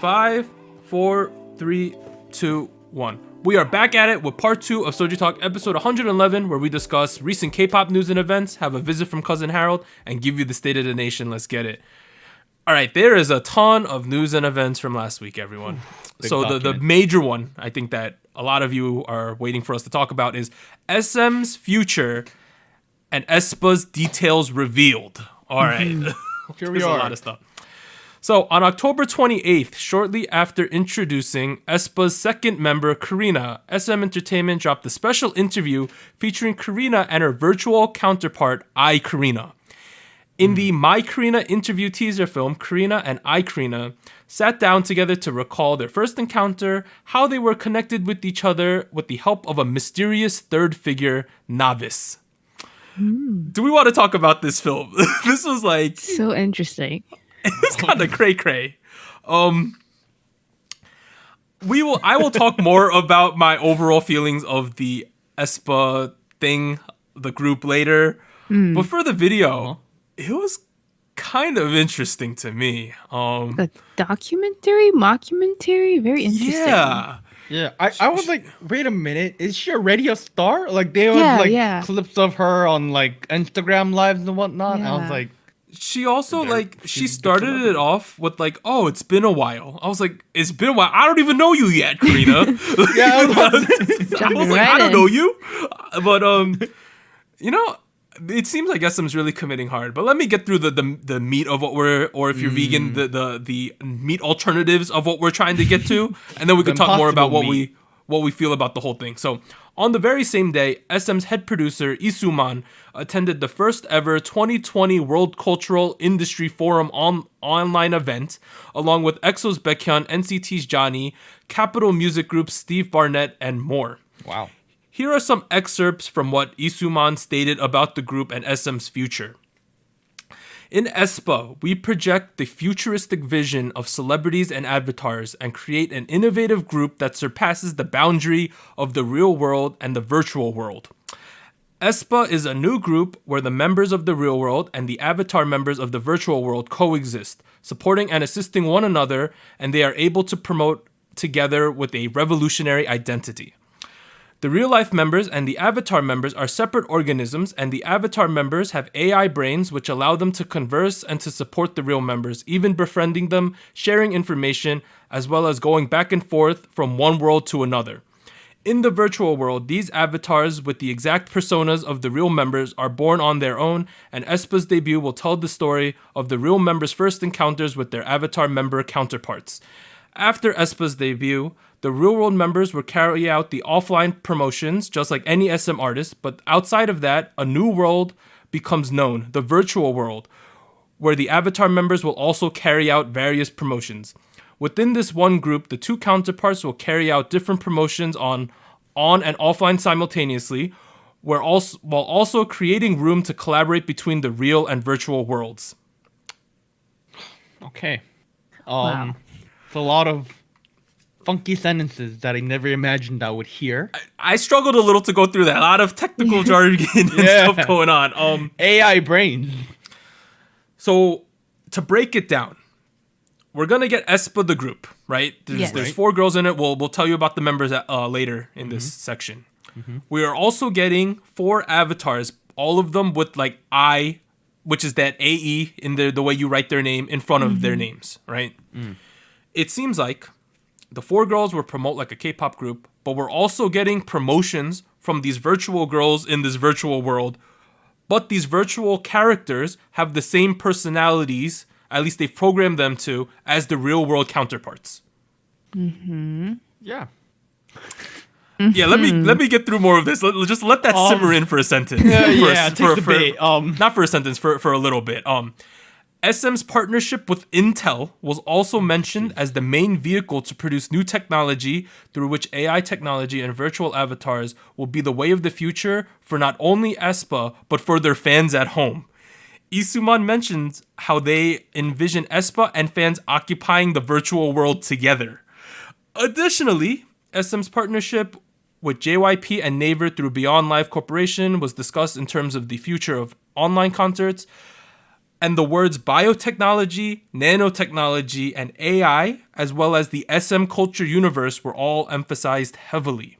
5, 4, 3, 2, 1. We are back at it with part 2 of SojuTalk episode 111, where we discuss recent K-pop news and events, have a visit from Cousin Harold, and give you the state of the nation. Let's get it. All right, there is a ton of news and events from last week, everyone. So the major one, I think that a lot of you are waiting for us to talk about, is SM's future and aespa's details revealed. All right. Here we There's are. a lot of stuff. So on October 28th, shortly after introducing aespa's second member, Karina, SM Entertainment dropped a special interview featuring Karina and her virtual counterpart, Karina. In the My Karina interview teaser film, Karina and Karina sat down together to recall their first encounter, how they were connected with each other with the help of a mysterious third figure, Novice. Do we want to talk about this film? This was like... So interesting. It was kind of cray-cray. I will talk more about my overall feelings of the aespa thing, the group later. But for the video, it was kind of interesting to me. A documentary, mockumentary, very interesting. Yeah. I was like, wait a minute, is she already a star? Like they have clips of her on like Instagram lives and whatnot. Yeah. I was like, she also she started it off with like, oh, it's been a while. I was like, it's been a while. I don't even know you yet, Karina. yeah, I was like, I don't know you. But it seems like SM's really committing hard. But let me get through the meat of what we're, or if you're vegan, the meat alternatives of what we're trying to get to, and then we could talk more about what we feel about the whole thing. So on the very same day, SM's head producer Isuman attended the first ever 2020 World Cultural Industry Forum online event, along with EXO's Baekhyun, NCT's Johnny, Capitol Music Group's Steve Barnett, and more. wow. Here are some excerpts from what Isuman stated about the group and SM's future. In aespa, we project the futuristic vision of celebrities and avatars and create an innovative group that surpasses the boundary of the real world and the virtual world. aespa is a new group where the members of the real world and the avatar members of the virtual world coexist, supporting and assisting one another, and they are able to promote together with a revolutionary identity. The real-life members and the avatar members are separate organisms, and the avatar members have AI brains which allow them to converse and to support the real members, even befriending them, sharing information, as well as going back and forth from one world to another. In the virtual world, these avatars with the exact personas of the real members are born on their own, and aespa's debut will tell the story of the real members' first encounters with their avatar member counterparts. After aespa's debut, the real-world members will carry out the offline promotions, just like any SM artist, but outside of that, a new world becomes known, the virtual world, where the avatar members will also carry out various promotions. Within this one group, the two counterparts will carry out different promotions on and offline simultaneously, while also creating room to collaborate between the real and virtual worlds. Okay. Wow. It's a lot of funky sentences that I never imagined I would hear. I struggled a little to go through that. A lot of technical jargon and stuff going on. AI brains. So to break it down, we're gonna get aespa the group, right? There's 4 girls in it. We'll tell you about the members later in this section. We are also getting 4 avatars, all of them with like which is that AE in the way you write their name in front of their names, right? It seems like the 4 girls will promote like a K-pop group, but we're also getting promotions from these virtual girls in this virtual world. But these virtual characters have the same personalities, at least they've programmed them to, as the real world counterparts. Yeah. Yeah, let me get through more of this. Just let that simmer in for a sentence. Take the bait. Not for a sentence, for a little bit. SM's partnership with Intel was also mentioned as the main vehicle to produce new technology through which AI technology and virtual avatars will be the way of the future for not only aespa, but for their fans at home. Isuman mentions how they envision aespa and fans occupying the virtual world together. Additionally, SM's partnership with JYP and Naver through Beyond Live Corporation was discussed in terms of the future of online concerts. and the words biotechnology, nanotechnology, and AI, as well as the SM culture universe, were all emphasized heavily.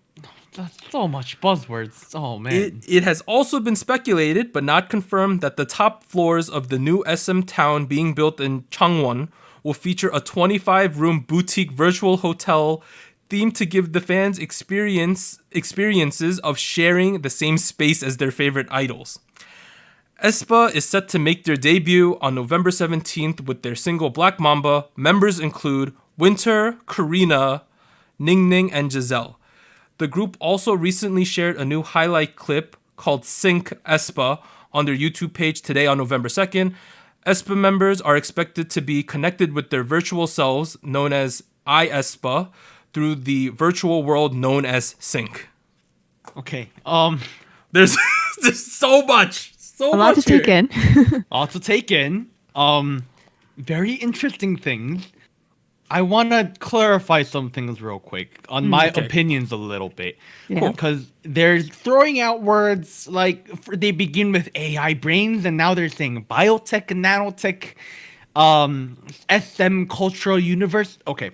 That's so much buzzwords. Oh, man. It has also been speculated, but not confirmed, that the top floors of the new SM town being built in Changwon will feature a 25-room boutique virtual hotel themed to give the fans experiences of sharing the same space as their favorite idols. aespa is set to make their debut on November 17th with their single Black Mamba. Members include Winter, Karina, Ningning, and Giselle. The group also recently shared a new highlight clip called Sync aespa on their YouTube page today on November 2nd. aespa members are expected to be connected with their virtual selves, known as aespa, through the virtual world known as Sync. Okay. There's so much. A lot to take in. A lot to take in. Very interesting things. I want to clarify some things real quick on my opinions a little bit. Yeah. Because they're throwing out words like they begin with AI brains and now they're saying biotech and nanotech, SM cultural universe. Okay.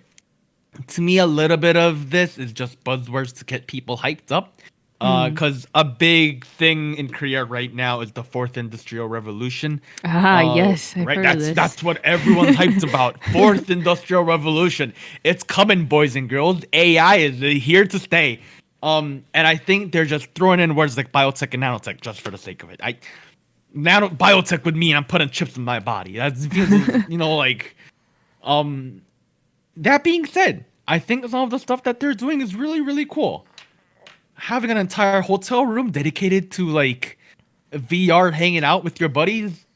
To me, a little bit of this is just buzzwords to get people hyped up. Because a big thing in Korea right now is the fourth industrial revolution. Yes, I've heard of this. That's what everyone's hyped about. Fourth industrial revolution. It's coming, boys and girls. AI is here to stay. And I think they're just throwing in words like biotech and nanotech just for the sake of it. Biotech would mean I'm putting chips in my body. That's That being said, I think some of the stuff that they're doing is really, really cool. Having an entire hotel room dedicated to like VR hanging out with your buddies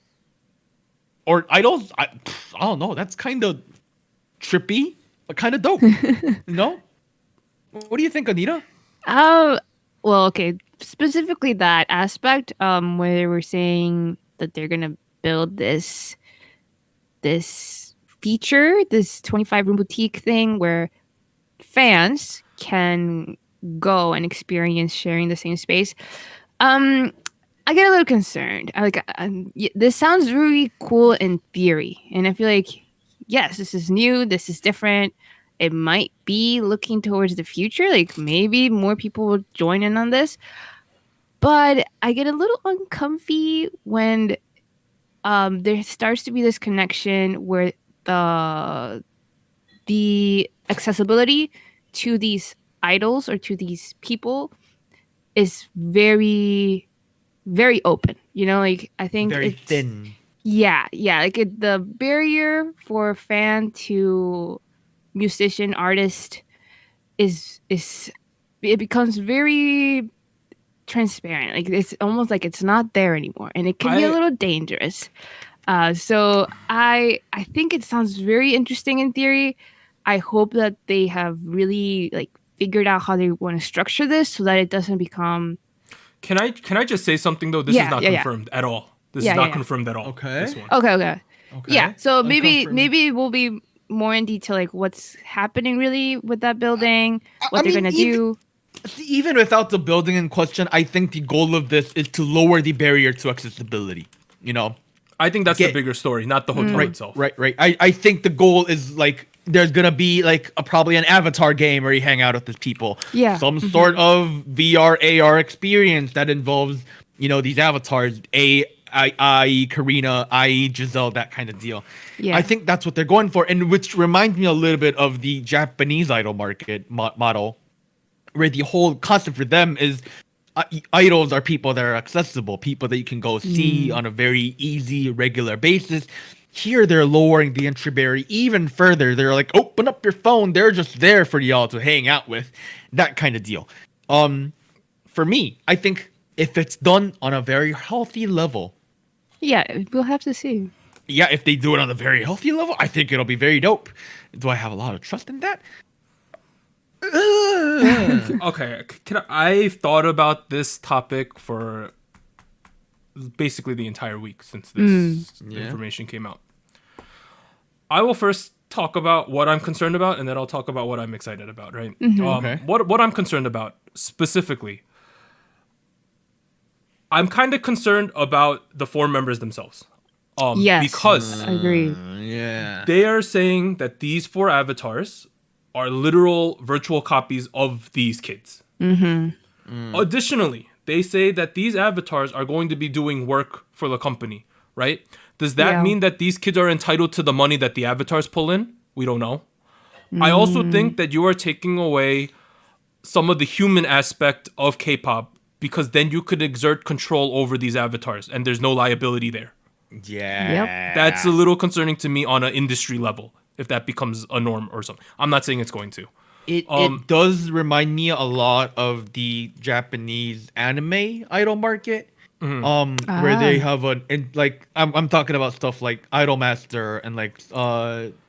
or idols, I don't know. That's kind of trippy, but kind of dope. You know? What do you think, Anita? Well, okay. Specifically that aspect, where they were saying that they're gonna build this feature, this 25-room boutique thing where fans can go and experience sharing the same space. I get a little concerned. This sounds really cool in theory, and I feel like yes, this is new, this is different. It might be looking towards the future, like maybe more people will join in on this. But I get a little uncomfy when there starts to be this connection where the accessibility to these idols or to these people is very, very open. You know, like I think very it's thin. Yeah. Like the barrier for fan to musician artist is it becomes very transparent. Like it's almost like it's not there anymore, and it can be a little dangerous. So I think it sounds very interesting in theory. I hope that they have really like figured out how they want to structure this so that it doesn't become. Can I just say something though? This is not confirmed at all. This is not confirmed at all. Okay. This one. Okay. Yeah. So maybe we'll be more in detail like what's happening really with that building, what they're gonna do. Even without the building in question, I think the goal of this is to lower the barrier to accessibility. You know, I think that's the bigger story, not the hotel itself. Right. I think the goal is like there's gonna be like probably an avatar game where you hang out with the people. Yeah. Some sort of VR AR experience that involves these avatars. I.e. Karina, i.e. Giselle, that kind of deal. Yeah. I think that's what they're going for, and which reminds me a little bit of the Japanese idol market model, where the whole concept for them is idols are people that are accessible, people that you can go see on a very easy, regular basis. Here, they're lowering the entry barrier even further. They're like, open up your phone. They're just there for y'all to hang out with. That kind of deal. For me, I think if it's done on a very healthy level. Yeah, we'll have to see. Yeah, if they do it on a very healthy level, I think it'll be very dope. Do I have a lot of trust in that? Okay, I've thought about this topic for basically the entire week since this information came out. I will first talk about what I'm concerned about, and then I'll talk about what I'm excited about, right? Okay. What I'm concerned about specifically, I'm kind of concerned about the four members themselves. Yes. Because I agree. Yeah. they are saying that these 4 avatars are literal virtual copies of these kids. Additionally, they say that these avatars are going to be doing work for the company, right? Does that Yeah. mean that these kids are entitled to the money that the avatars pull in? We don't know. I also think that you are taking away some of the human aspect of K-pop because then you could exert control over these avatars and there's no liability there. Yeah. That's a little concerning to me on an industry level if that becomes a norm or something. I'm not saying it's going to. It does remind me a lot of the Japanese anime idol market. Where they have I'm talking about stuff like Idolmaster and like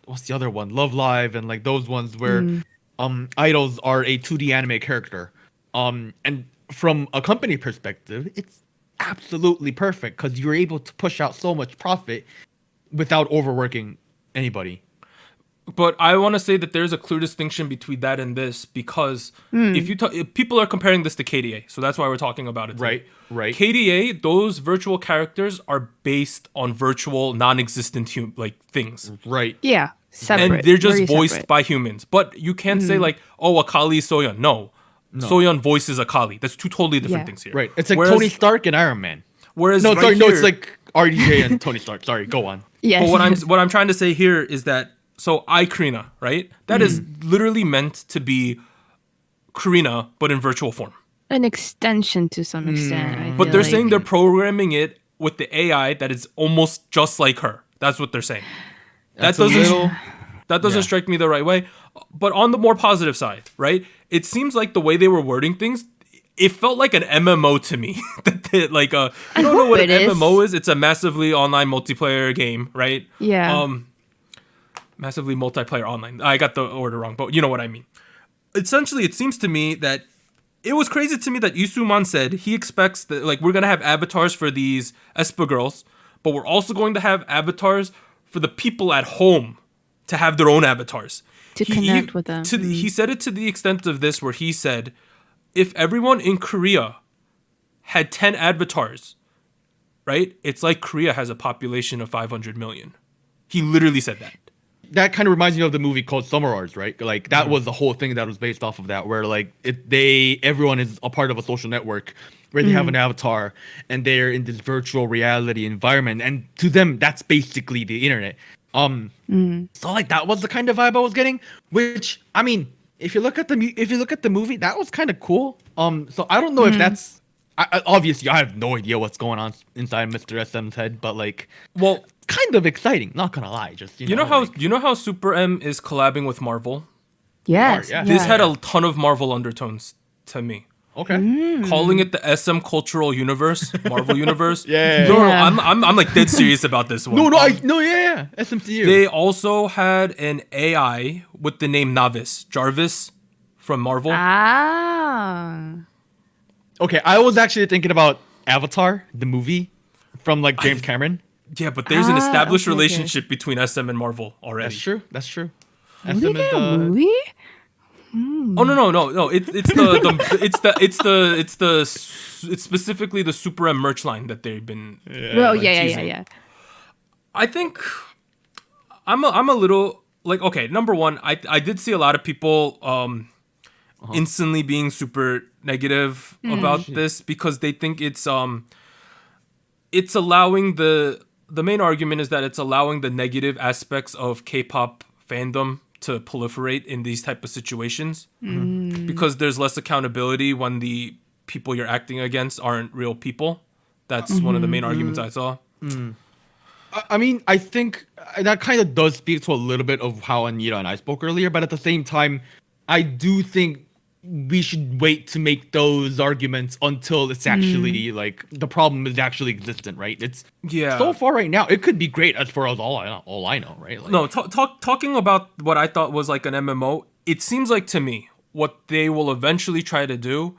what's the other one? Love Live and like those ones where idols are a 2D anime character. And from a company perspective, it's absolutely perfect because you're able to push out so much profit without overworking anybody. But I want to say that there's a clear distinction between that and this because if people are comparing this to KDA, so that's why we're talking about it today. Right. KDA, those virtual characters are based on virtual, non-existent things. Right. Yeah. Separate. And they're just Very voiced separate. by humans. But you can't say like, oh, Akali is Soyeon. No. Soyeon voices Akali. That's 2 totally different Yeah. things here. Right. It's like Whereas- Tony Stark and Iron Man. Whereas No, right sorry, no, here- it's like RDJ and Tony Stark. Sorry, go on. Yes. But what I'm trying to say here is that Karina, right? That is literally meant to be Karina, but in virtual form. an extension to some extent. I But feel they're like. saying they're programming it with the AI that is almost just like her. That's what they're saying. That's that a doesn't little- that doesn't yeah. strike me the right way. But on the more positive side, right? It seems like the way they were wording things, it felt like an MMO to me. That you don't know what an it is. MMO is? It's a massively online multiplayer game, right? Yeah. Massively multiplayer online. I got the order wrong, but you know what I mean. Essentially, it seems to me that it was crazy to me that Yusuman said he expects that we're gonna have avatars for these aespa girls, but we're also going to have avatars for the people at home to have their own avatars. To connect with them. He said it to the extent of this, where he said, if everyone in Korea had 10 avatars, right? It's like Korea has a population of 500 million. He literally said that. That kind of reminds me of the movie called Summer Wars, right? Like that was the whole thing that was based off of that, where like everyone is a part of a social network where they have an avatar and they're in this virtual reality environment, and to them that's basically the internet. So like that was the kind of vibe I was getting, which I mean, if you look at the movie, that was kind of cool. So I don't know if that's obviously I have no idea what's going on inside Mr. SM's head, but like, Well, kind of exciting. Not gonna lie, just you know how like, Super M is collabing with Marvel? yes. yeah. This had a ton of Marvel undertones to me. okay. Calling it the SM cultural universe, Marvel universe. Yeah. No, Yeah. I'm like dead serious about this one. Yeah, SMCU. They also had an AI with the name Jarvis from Marvel. Ah. Okay, I was actually thinking about Avatar, the movie from like James Cameron. Yeah, but there's an established okay. relationship between SM and Marvel already. That's true. Did they get a movie? Oh no! It's specifically the Super M merch line that they've been. Well, like, yeah. teasing. I think I'm a little like, okay. Number one, I did see a lot of people instantly being super negative about this because they think it's allowing the main argument is that it's allowing the negative aspects of K-pop fandom to proliferate in these type of situations because there's less accountability when the people you're acting against aren't real people. That's one of the main arguments I saw. I mean, I think that kind of does speak to a little bit of how Anita and I spoke earlier, but at the same time, I do think we should wait to make those arguments until it's actually like the problem is actually existent, right? It's so far right now, it could be great as far as all I know, right? Like, No, talking about what I thought was like an MMO, it seems like to me what they will eventually try to do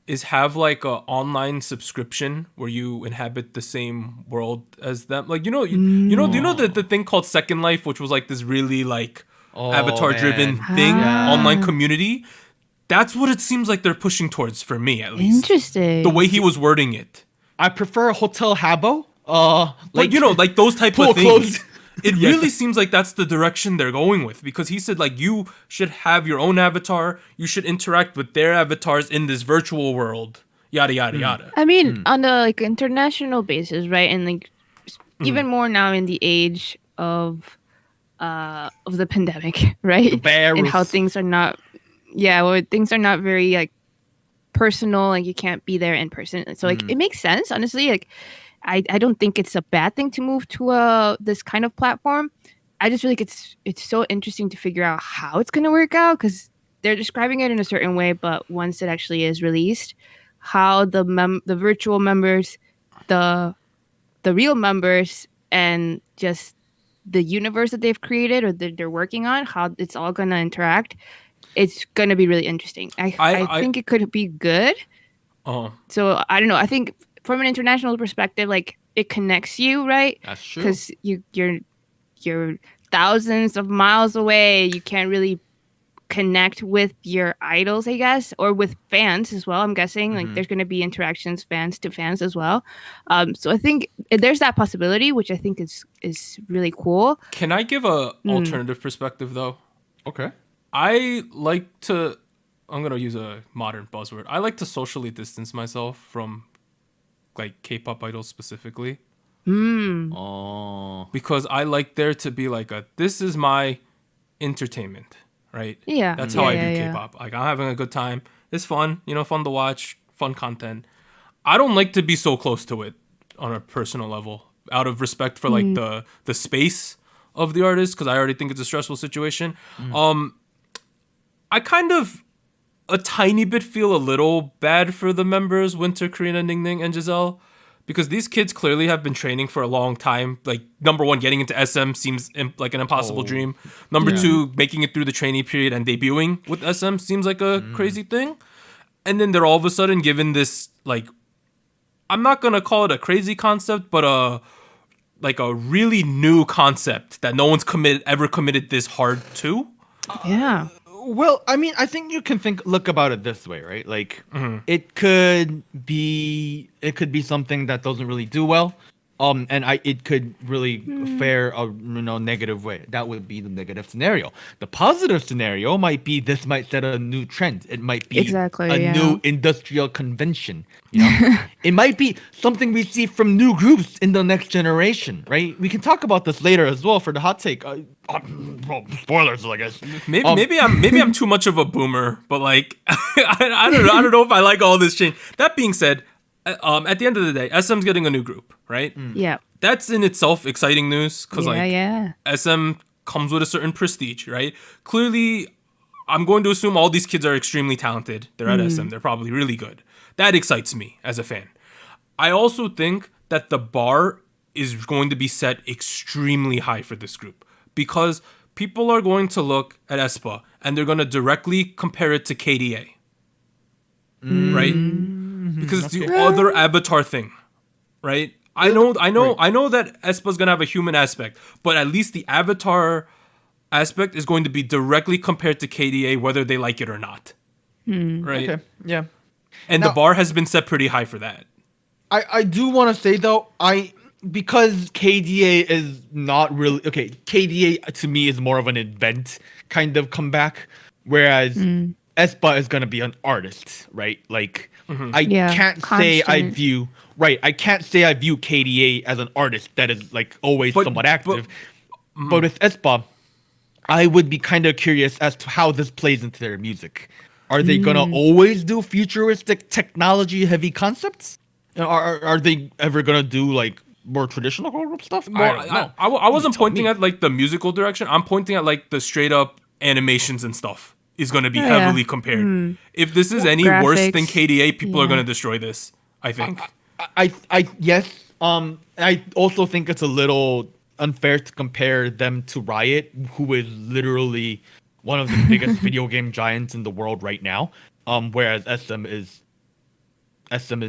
is have like a online subscription where you inhabit the same world as them. Like you know the thing called Second Life, which was like this really like avatar driven thing, online community. That's what it seems like they're pushing towards for me, at least. Interesting. The way he was wording it. I prefer Hotel Habbo Like, you know, like those type pool of things. clothes. It really seems like that's the direction they're going with, because he said like you should have your own avatar, you should interact with their avatars in this virtual world, yada yada yada. I mean, on the like international basis, right? And like even more now in the age of the pandemic, right? And how things are not things are not very like personal, like you can't be there in person. So like it makes sense, honestly. Like I don't think it's a bad thing to move to this kind of platform. I just feel like it's so interesting to figure out how it's going to work out, because they're describing it in a certain way, but once it actually is released, how the virtual members, the real members, and just the universe that they've created or that they're working on, how it's all going to interact, it's going to be really interesting. I think it could be good. So I don't know. I think from an international perspective, like it connects you, right? That's true. Because you're thousands of miles away. You can't really connect with your idols, I guess, or with fans as well. I'm guessing like there's going to be interactions fans to fans as well. So I think there's that possibility, which I think is really cool. Can I give a alternative perspective though? Okay. I'm gonna use a modern buzzword. I like to socially distance myself from like K-pop idols specifically. Because I like there to be like this is my entertainment, right? Yeah. That's how I view K-pop. Like I'm having a good time. It's fun, fun to watch, fun content. I don't like to be so close to it on a personal level, out of respect for like the space of the artist, because I already think it's a stressful situation. I kind of a tiny bit feel a little bad for the members, Winter, Karina, Ning Ning, and Giselle, because these kids clearly have been training for a long time. Like, number one, getting into SM seems like an impossible dream. Number two, making it through the trainee period and debuting with SM seems like a crazy thing. And then they're all of a sudden given this, like, I'm not going to call it a crazy concept, but a really new concept that no one's ever committed this hard to. Yeah. Well, I mean, I think you can look about it this way, right? Like, it could be something that doesn't really do well, and it could really fare a negative way. That would be the negative scenario. The positive scenario might be this might set a new trend. It might be a new industrial convention. It might be something we see from new groups in the next generation, right? We can talk about this later as well for the hot take. Well, spoilers, I guess. Maybe I'm too much of a boomer, but like I don't know if I like all this change. That being said, at the end of the day, SM's getting a new group, right? Yeah. That's in itself exciting news, because SM comes with a certain prestige, right? Clearly, I'm going to assume all these kids are extremely talented. They're at SM. They're probably really good. That excites me as a fan. I also think that the bar is going to be set extremely high for this group, because people are going to look at aespa and they're going to directly compare it to KDA, right? Because it's the other avatar thing, right? I know that aespa's going to have a human aspect, but at least the avatar aspect is going to be directly compared to KDA, whether they like it or not, right? Okay, yeah. And now, the bar has been set pretty high for that. I do want to say though, because KDA is not really KDA to me is more of an event kind of comeback, whereas aespa is gonna be an artist, right? Like I can't say I view KDA as an artist that is like always somewhat active, but with aespa, I would be kind of curious as to how this plays into their music. Are they gonna always do futuristic technology heavy concepts? Are they ever gonna do like more traditional group stuff? Well, I wasn't pointing at like the musical direction. I'm pointing at like the straight up animations and stuff is going to be heavily compared. If this is any worse than KDA, people are going to destroy this, I think. Yes. I also think it's a little unfair to compare them to Riot, who is literally one of the biggest video game giants in the world right now. Whereas SM is SM.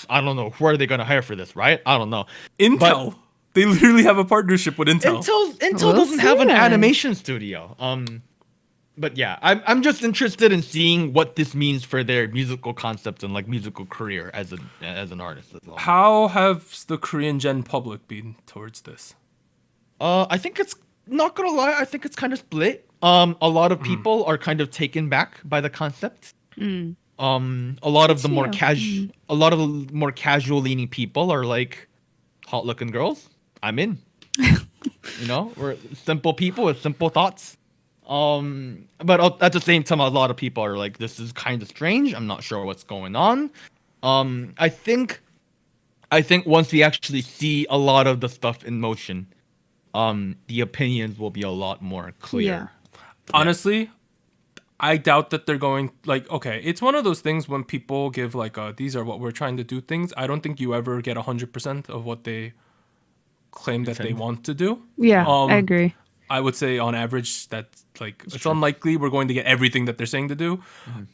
I don't know. Who are they going to hire for this, right? I don't know. Intel. They literally have a partnership with Intel. Intel doesn't have an animation studio. But yeah, I'm just interested in seeing what this means for their musical concept and like musical career as an artist as well. How have the Korean Gen public been towards this? I think it's not gonna lie. I think it's kind of split. A lot of people are kind of taken back by the concept. A lot of the more casual leaning people are like, hot looking girls, I'm in. We're simple people with simple thoughts. But at the same time, a lot of people are like, this is kind of strange. I'm not sure what's going on. I think once we actually see a lot of the stuff in motion, the opinions will be a lot more clear. Yeah. Honestly, I doubt that they're going okay, it's one of those things when people give these are what we're trying to do things. I don't think you ever get 100% of what they claim that they want to do. Yeah, I agree. I would say on average that's it's unlikely we're going to get everything that they're saying to do.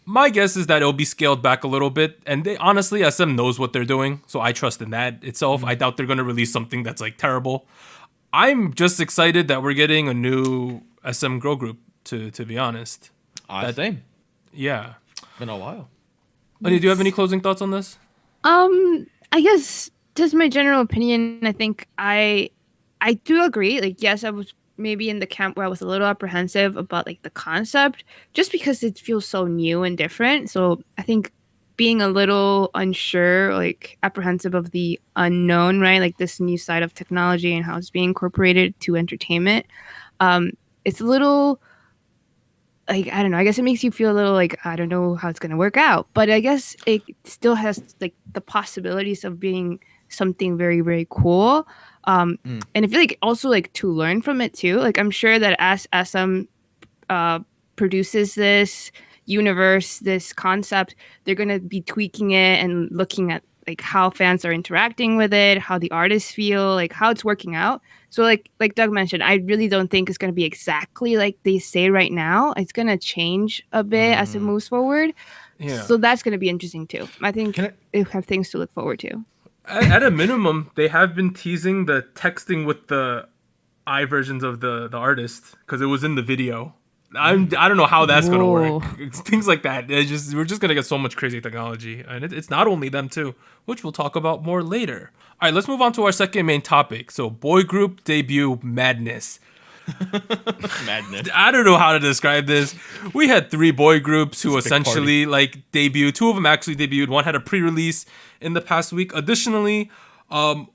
My guess is that it'll be scaled back a little bit, and they honestly, SM knows what they're doing, so I trust in that itself. I doubt they're going to release something that's terrible. I'm just excited that we're getting a new SM girl group, to be honest. Same. Yeah. Been a while. Anya, do you have any closing thoughts on this? I guess just my general opinion, I think I do agree. Yes, I was maybe in the camp where I was a little apprehensive about the concept, just because it feels so new and different. So I think being a little unsure, apprehensive of the unknown, right? This new side of technology and how it's being incorporated to entertainment. It's a little I don't know. I guess it makes you feel a little I don't know how it's going to work out. But I guess it still has the possibilities of being something very, very cool. And I feel also to learn from it too. I'm sure that as SM produces this universe, this concept, they're going to be tweaking it and looking at how fans are interacting with it, how the artists feel, how it's working out. So like Doug mentioned, I really don't think it's going to be exactly like they say right now. It's going to change a bit as it moves forward. Yeah. So that's going to be interesting too. I think they have things to look forward to. At a minimum, they have been teasing the texting with the eye versions of the artist because it was in the video. I don't know how that's going to work. It's things like that. We're just going to get so much crazy technology. And it's not only them too, which we'll talk about more later. All right, let's move on to our second main topic. So boy group debut madness. Madness. I don't know how to describe this. We had 3 boy groups who essentially debuted. 2 of them actually debuted. One had a pre-release in the past week. Additionally,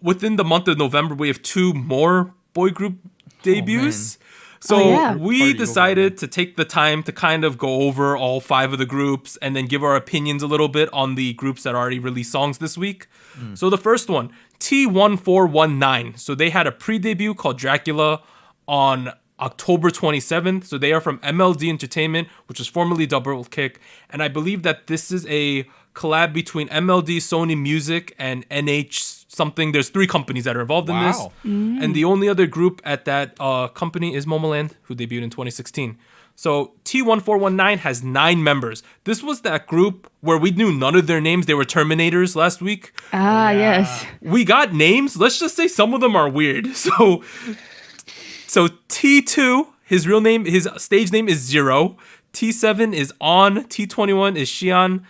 within the month of November, we have 2 more boy group debuts. So we decided to take the time to kind of go over all 5 of the groups and then give our opinions a little bit on the groups that already released songs this week. So the first one, T1419. So they had a pre-debut called Dracula on October 27th. So they are from MLD Entertainment, which was formerly Double Kick. And I believe that this is a collab between MLD, Sony Music, and NH something. There's 3 companies that are involved in this. And the only other group at that company is Momoland, who debuted in 2016. So T1419 has 9 members. This was that group where we knew none of their names. They were Terminators last week. Yes. We got names. Let's just say some of them are weird. So T2, his stage name is Zero. T7 is On. T21 is Xian.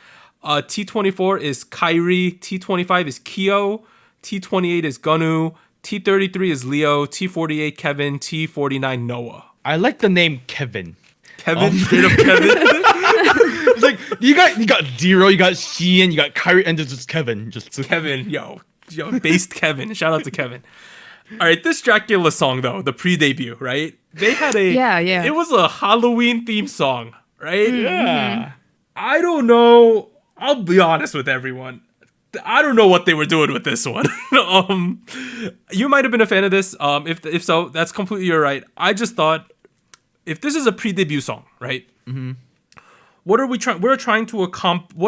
T24 is Kairi. T25 is Kyo. T28 is Gonu. T33 is Leo. T48 Kevin. T49 Noah. I like the name Kevin. Kevin, straight up Kevin. It's you got Zero, you got Xian, you got Kairi, and just Kevin. Just Kevin, yo, based Kevin. Shout out to Kevin. All right, this Dracula song though, the pre-debut, right? They had a It was a Halloween theme song, right? Yeah. I don't know. I'll be honest with everyone. I don't know what they were doing with this one. You might have been a fan of this. If so, that's completely your right. I just thought, if this is a pre-debut song, right? What are we trying? What are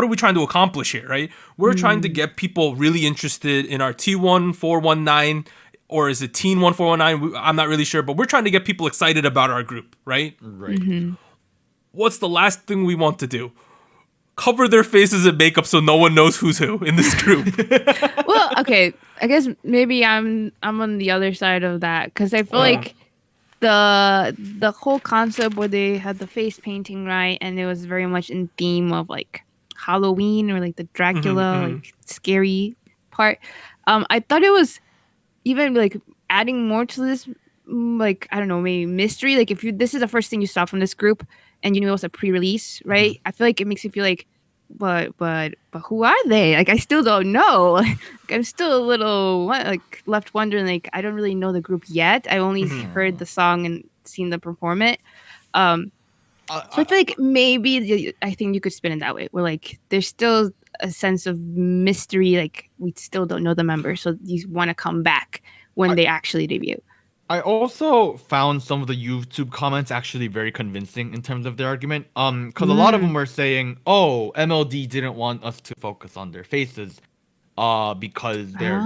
we trying to accomplish here, right? We're trying to get people really interested in our T1419, or is it Teen 1419? I'm not really sure, but we're trying to get people excited about our group, right? Right. What's the last thing we want to do? Cover their faces in makeup so no one knows who's who in this group. Well, okay. I guess maybe I'm on the other side of that because I feel like the whole concept where they had the face painting, right, and it was very much in theme of like Halloween or like the Dracula like scary part. I thought it was even like adding more to this, like I don't know, maybe mystery. Like if this is the first thing you saw from this group and you knew it was a pre-release, right? I feel like it makes you feel like, but who are they? Like I still don't know. Like I'm still a little like left wondering. Like I don't really know the group yet. I only heard the song and seen them perform it. So I feel like maybe I think you could spin it that way. Where like there's still a sense of mystery. Like we still don't know the members, so you want to come back when they actually debut. I also found some of the YouTube comments actually very convincing in terms of their argument. Because a lot of them were saying, "Oh, MLD didn't want us to focus on their faces, because they're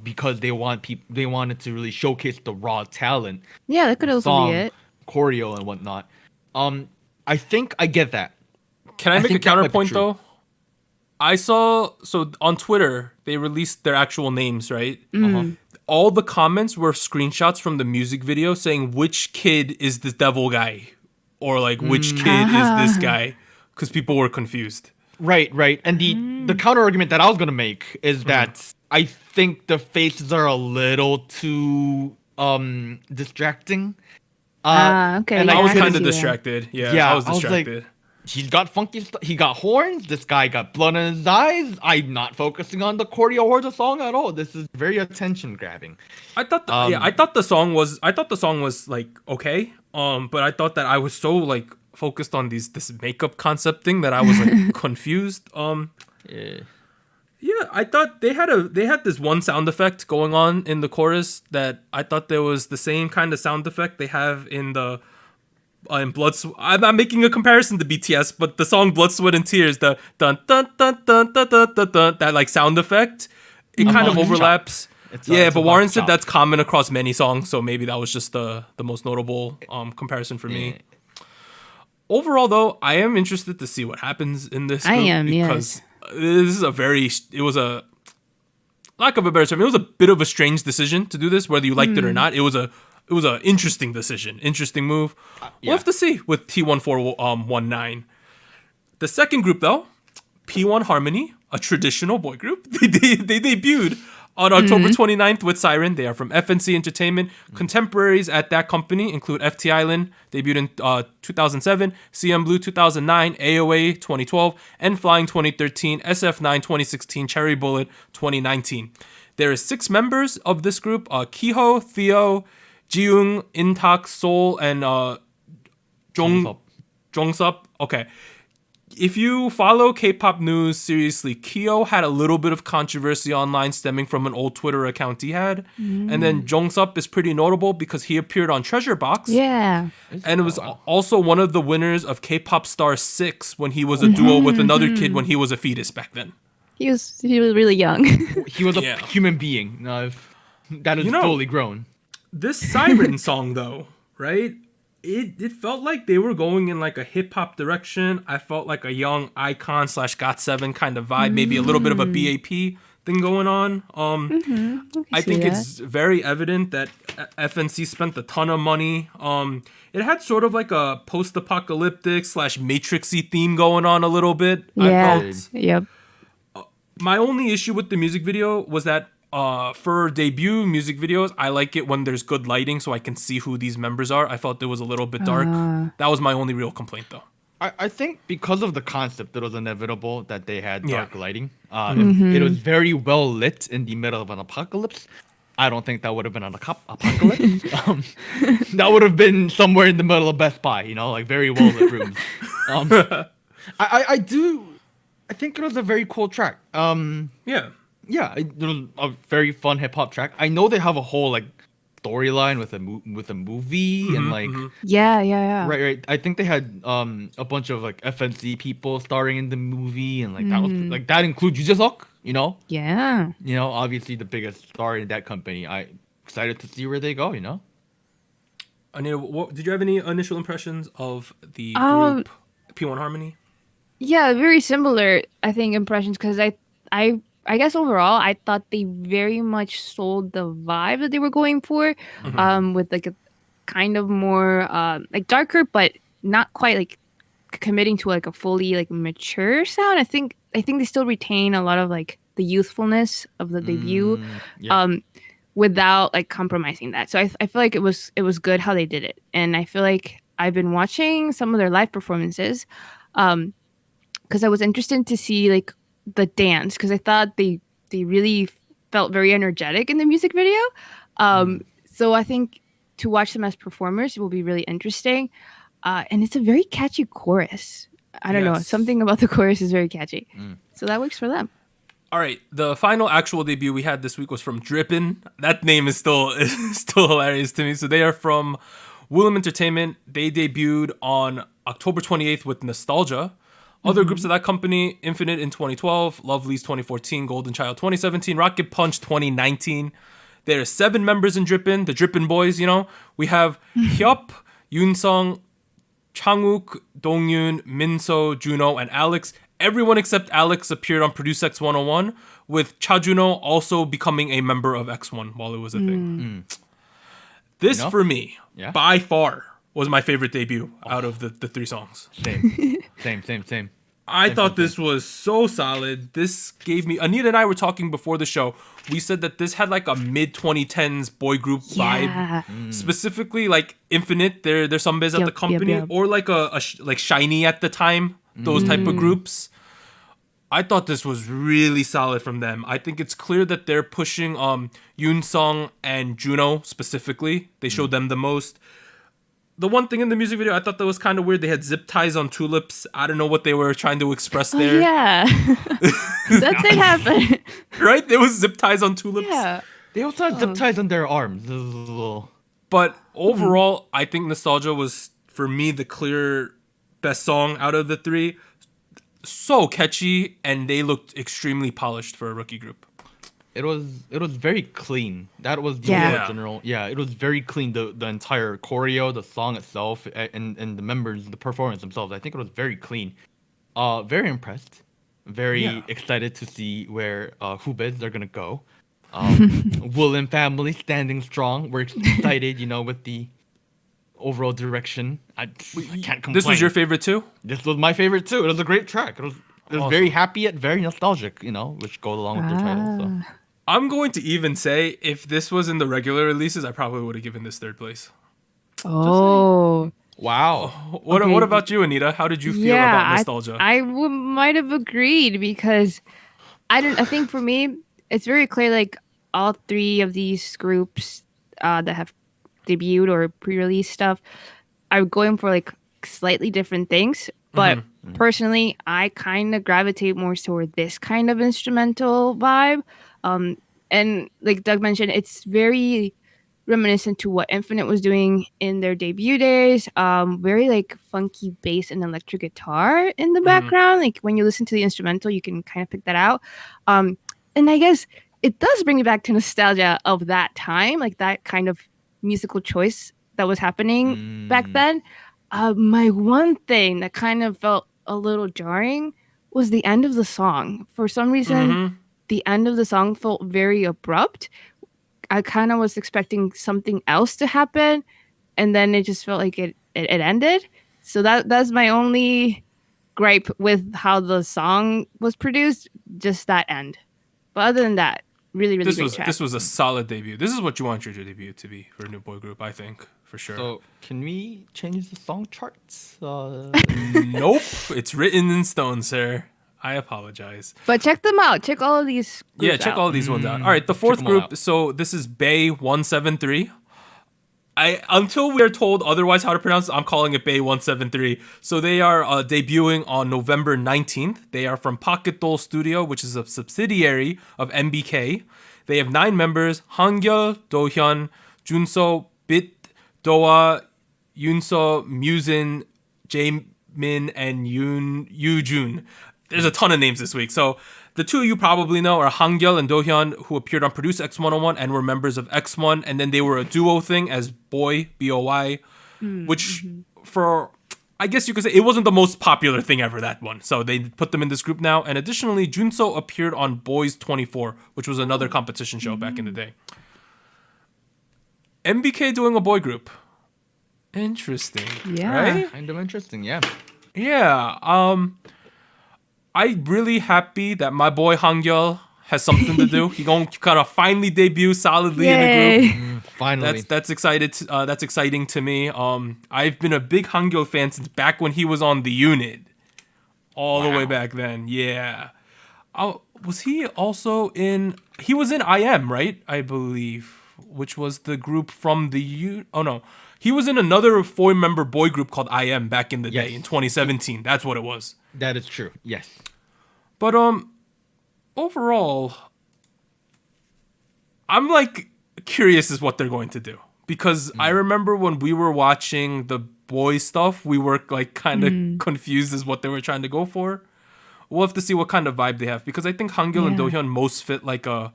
because they wanted to really showcase the raw talent." Yeah, that could also song, be it. Choreo and whatnot. I think I get that. Can I make a think that might be counterpoint true. though? I saw on Twitter they released their actual names, right? All the comments were screenshots from the music video saying which kid is this devil guy, or like which kid is this guy, because people were confused. Right. And the counter argument that I was gonna make is that I think the faces are a little too distracting. Okay. and yeah, I was can kind see of that. distracted. Yeah, Yeah, I was I was like, distracted. He's got he got horns. This guy got blood in his eyes. I'm not focusing on the choreo or the song at all. This is very attention grabbing. I thought the song was like okay. But I thought that I was so like focused on this makeup concept thing that I was like confused. Yeah, I thought they had this one sound effect going on in the chorus that I thought there was the same kind of sound effect they have in the in Blood. I'm making a comparison to BTS, but the song Blood, Sweat and Tears, the dun dun dun dun dun dun dun, dun that like sound effect, it kind of overlaps. It's But Warren box said chop. that's common across many songs, so maybe that was just the most notable comparison for me. Overall, though, I am interested to see what happens in this group because this is it was a lack of a better term. It was a bit of a strange decision to do this, whether you liked it or not. It was an interesting decision, interesting move. We'll have to see with T1419. The second group, though, P1 Harmony, a traditional boy group. They debuted on October 29th with Siren. They are from FNC Entertainment. Contemporaries at that company include FT Island, debuted in 2007, CM Blue 2009, AOA 2012, and Flying 2013, SF9 2016, Cherry Bullet 2019. There is 6 members of this group, Kiho, Theo, Jiyoung, Intak, Seoul, and Jongsup. Okay. If you follow K-pop news seriously, Kyo had a little bit of controversy online stemming from an old Twitter account he had. And then Jongsup is pretty notable because he appeared on Treasure Box. Yeah. And it was also one of the winners of K-pop Star 6 when he was a duo with another kid when he was a fetus back then. He was really young. He was a human being that is fully grown. This Siren song, though, right? It felt like they were going in like a hip hop direction. I felt like a young Icon / GOT7 kind of vibe, maybe a little bit of a BAP thing going on. I think it's very evident that FNC spent a ton of money. It had sort of like a post-apocalyptic / Matrixy theme going on a little bit. Yeah. I felt. Yep. My only issue with the music video was that for debut music videos, I like it when there's good lighting so I can see who these members are. I felt it was a little bit dark. That was my only real complaint, though. I think because of the concept, it was inevitable that they had dark lighting. If it was very well lit in the middle of an apocalypse, I don't think that would have been an apocalypse. That would have been somewhere in the middle of Best Buy, like very well lit rooms. I think it was a very cool track. Yeah, it was a very fun hip hop track. I know they have a whole like storyline with a movie and like Yeah. right. I think they had a bunch of like FNC people starring in the movie and like that was like that includes Yujaseok, Yeah. Obviously the biggest star in that company. I excited to see where they go. Anita, did you have any initial impressions of the group P1 Harmony? Yeah, very similar, I think, impressions because I guess overall I thought they very much sold the vibe that they were going for, with like kind of more like darker, but not quite like committing to like a fully like mature sound. I think they still retain a lot of like the youthfulness of the debut, without like compromising that. So I feel like it was good how they did it, and I feel like I've been watching some of their live performances, because I was interested to see like the dance, because I thought they really felt very energetic in the music video. So I think to watch them as performers will be really interesting. And it's a very catchy chorus. I don't know. Something about the chorus is very catchy. So that works for them. All right. The final actual debut we had this week was from Drippin'. That name is still hilarious to me. So they are from Willem Entertainment. They debuted on October 28th with Nostalgia. Other groups of that company: Infinite in 2012, Lovelyz 2014, Golden Child 2017, Rocket Punch 2019. There are 7 members in Drippin', the Drippin' Boys, you know. We have Hyup, Yoonsung, Changwook, Dongyun, Minso, Juno, and Alex. Everyone except Alex appeared on Produce X 101, with Chajuno also becoming a member of X1 while it was a thing. This, for me, by far, was my favorite debut out of the 3 songs. Same. I thought this was so solid. This gave me... Anita and I were talking before the show. We said that this had like a mid-2010s boy group vibe. Specifically, like Infinite, their Sunbaes at the company, or like like Shiny at the time, those type of groups. I thought this was really solid from them. I think it's clear that they're pushing Yoonsung and Juno specifically. They showed them the most. The one thing in the music video I thought that was kind of weird, they had zip ties on tulips. I don't know what they were trying to express there. Yeah. That did happen. Right? There was zip ties on tulips. Yeah. They also had zip ties on their arms. But overall, I think Nostalgia was, for me, the clear best song out of the 3. So catchy, and they looked extremely polished for a rookie group. It was very clean. That was the general. Yeah, it was very clean. The entire choreo, the song itself, and the members, the performance themselves. I think it was very clean. Very impressed. Very excited to see where Hubes they're gonna go. Willem family standing strong. We're excited, with the overall direction. I can't complain. This was your favorite too? This was my favorite too. It was a great track. It was very happy yet very nostalgic, which goes along with their title. So. I'm going to even say, if this was in the regular releases, I probably would have given this 3rd place. Oh. Wow. What about you, Anita? How did you feel about Nostalgia? I might have agreed, because I think for me, it's very clear, like, all 3 of these groups that have debuted or pre-release stuff are going for like slightly different things. But personally, I kind of gravitate more toward this kind of instrumental vibe. And like Doug mentioned, it's very reminiscent to what Infinite was doing in their debut days. Very like funky bass and electric guitar in the background. Like when you listen to the instrumental, you can kind of pick that out. And I guess it does bring me back to nostalgia of that time, like that kind of musical choice that was happening back then. My one thing that kind of felt a little jarring was the end of the song. For some reason, the end of the song felt very abrupt. I kind of was expecting something else to happen, and then it just felt like it ended. So that's my only gripe with how the song was produced, just that end. But other than that, really great track. This was a solid debut. This is what you want your debut to be for a new boy group, I think, for sure. So can we change the song charts? Nope, it's written in stone, sir. I apologize. But check them out. Check all of these groups check all of these ones out. All right, the 4th group. So this is Bae173. Until we are told otherwise how to pronounce it, I'm calling it Bae173. So they are debuting on November 19th. They are from Pocket Doll Studio, which is a subsidiary of MBK. They have 9 members: Hangyeol, Dohyun, Junso, Bit, Doa, Yunso, Musin, Jaemin, and Yoojun. There's a ton of names this week. So the 2 you probably know are Hangyeol and Dohyun, who appeared on Produce X 101 and were members of X1. And then they were a duo thing as Boy, B-O-Y, which I guess you could say it wasn't the most popular thing ever, that one. So they put them in this group now. And additionally, Junso appeared on Boys 24, which was another competition show back in the day. MBK doing a boy group. Interesting. Yeah. Right? Kind of interesting, yeah. Yeah. I'm really happy that my boy Hangyeol has something to do. He gonna kind of finally debut solidly in the group. Yay. Finally. That's exciting to me. I've been a big Hangyeol fan since back when he was on the unit, all the way back then. Yeah. Was he also in? He was in IM, right? I believe, which was the group from the Oh no, he was in another 4-member boy group called IM back in the day in 2017. That's what it was. That is true. Yes. But overall, I'm like curious as what they're going to do because I remember when we were watching the boy stuff, we were like kind of confused as what they were trying to go for. We'll have to see what kind of vibe they have because I think Hangyeol and Dohyun most fit like a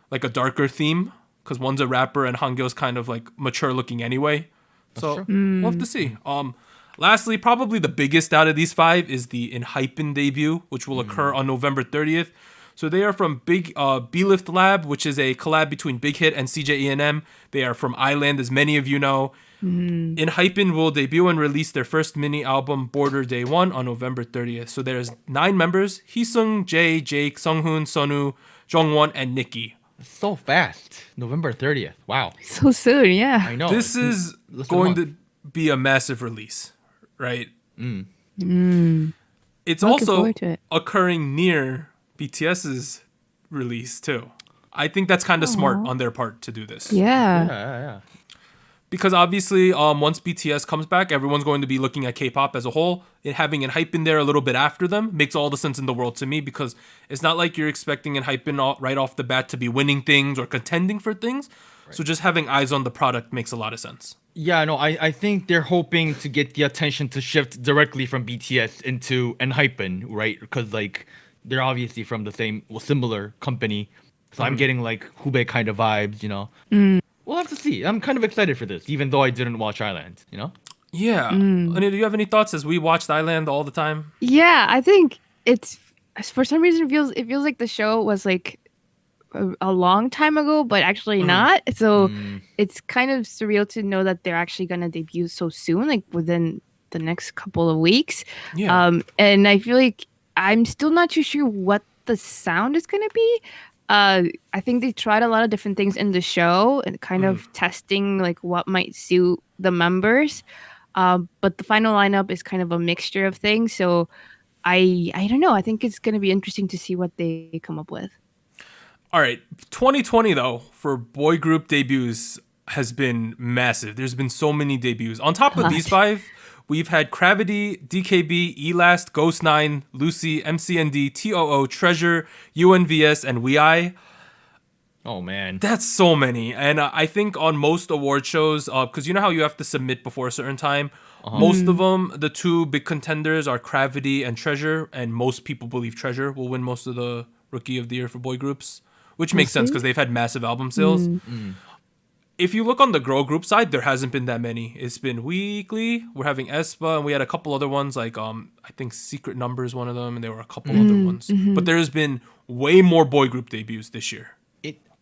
darker theme because one's a rapper and Hangyeol's kind of like mature looking anyway. So we'll have to see. Lastly, probably the biggest out of these 5 is the Enhypen debut, which will occur on November 30th. So they are from B-Lift Lab, which is a collab between Big Hit and CJENM. They are from Island, as many of you know. Enhypen will debut and release their first mini album, Border Day 1, on November 30th. So there's 9 members: Heesung, Jae, Jake, Sunghoon, Sonu, Jongwon, and Nikki. So fast. November 30th. Wow. So soon, yeah. I know. This is less than a going month. to be a massive release, right? It's Looking also forward to it. occurring near BTS's release too. I think that's kind of smart on their part to do this. Yeah. Yeah. Because obviously, once BTS comes back, everyone's going to be looking at K-pop as a whole. And having Enhypen there a little bit after them makes all the sense in the world to me because it's not like you're expecting Enhypen right off the bat to be winning things or contending for things. Right. So just having eyes on the product makes a lot of sense. Yeah, no, I think they're hoping to get the attention to shift directly from BTS into Enhypen, right? Because like they're obviously from the same, similar company. So I'm getting like Hubei kind of vibes, you know. We'll have to see. I'm kind of excited for this, even though I didn't watch Island, you know? Yeah. Anita, do you have any thoughts as we watched Island all the time? Yeah, I think it's for some reason it feels like the show was like a long time ago, but actually not. So it's kind of surreal to know that they're actually gonna debut so soon, like within the next couple of weeks. Yeah. And I feel like I'm still not too sure what the sound is gonna be. I think they tried a lot of different things in the show and kind of testing like what might suit the members. But the final lineup is kind of a mixture of things. So I don't know. I think it's going to be interesting to see what they come up with. All right. 2020, though, for boy group debuts has been massive. There's been so many debuts. On top of these 5, we've had Gravity, DKB, Elast, Ghost9, Lucy, MCND, TOO, Treasure, UNVS, and WeI. Oh, man. That's so many. And I think on most award shows, because you know how you have to submit before a certain time, most of them, the 2 big contenders are Gravity and Treasure, and most people believe Treasure will win most of the Rookie of the Year for boy groups, which makes sense because they've had massive album sales. If you look on the girl group side, there hasn't been that many. It's been Weekly. We're having aespa, and we had a couple other ones like I think Secret Number is one of them, and there were a couple other ones. But there's been way more boy group debuts this year.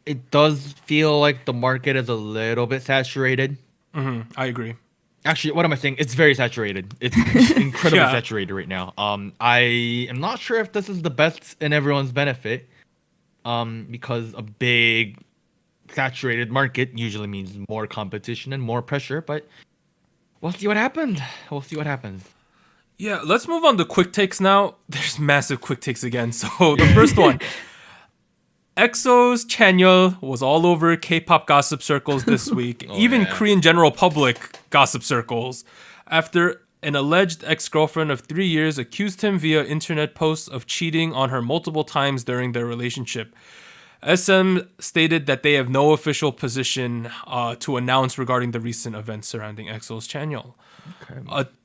It does feel like the market is a little bit saturated. I agree. Actually, what am I saying? It's very saturated. It's incredibly saturated right now. I am not sure if this is the best in everyone's benefit. Because a big saturated market usually means more competition and more pressure, but we'll see what happens. Yeah, let's move on to quick takes now. There's massive quick takes again. So the first one, EXO's Chanyeol was all over K-pop gossip circles this week, even Korean general public gossip circles, after an alleged ex-girlfriend of 3 years accused him via internet posts of cheating on her multiple times during their relationship. SM stated that they have no official position to announce regarding the recent events surrounding EXO's Chanyeol.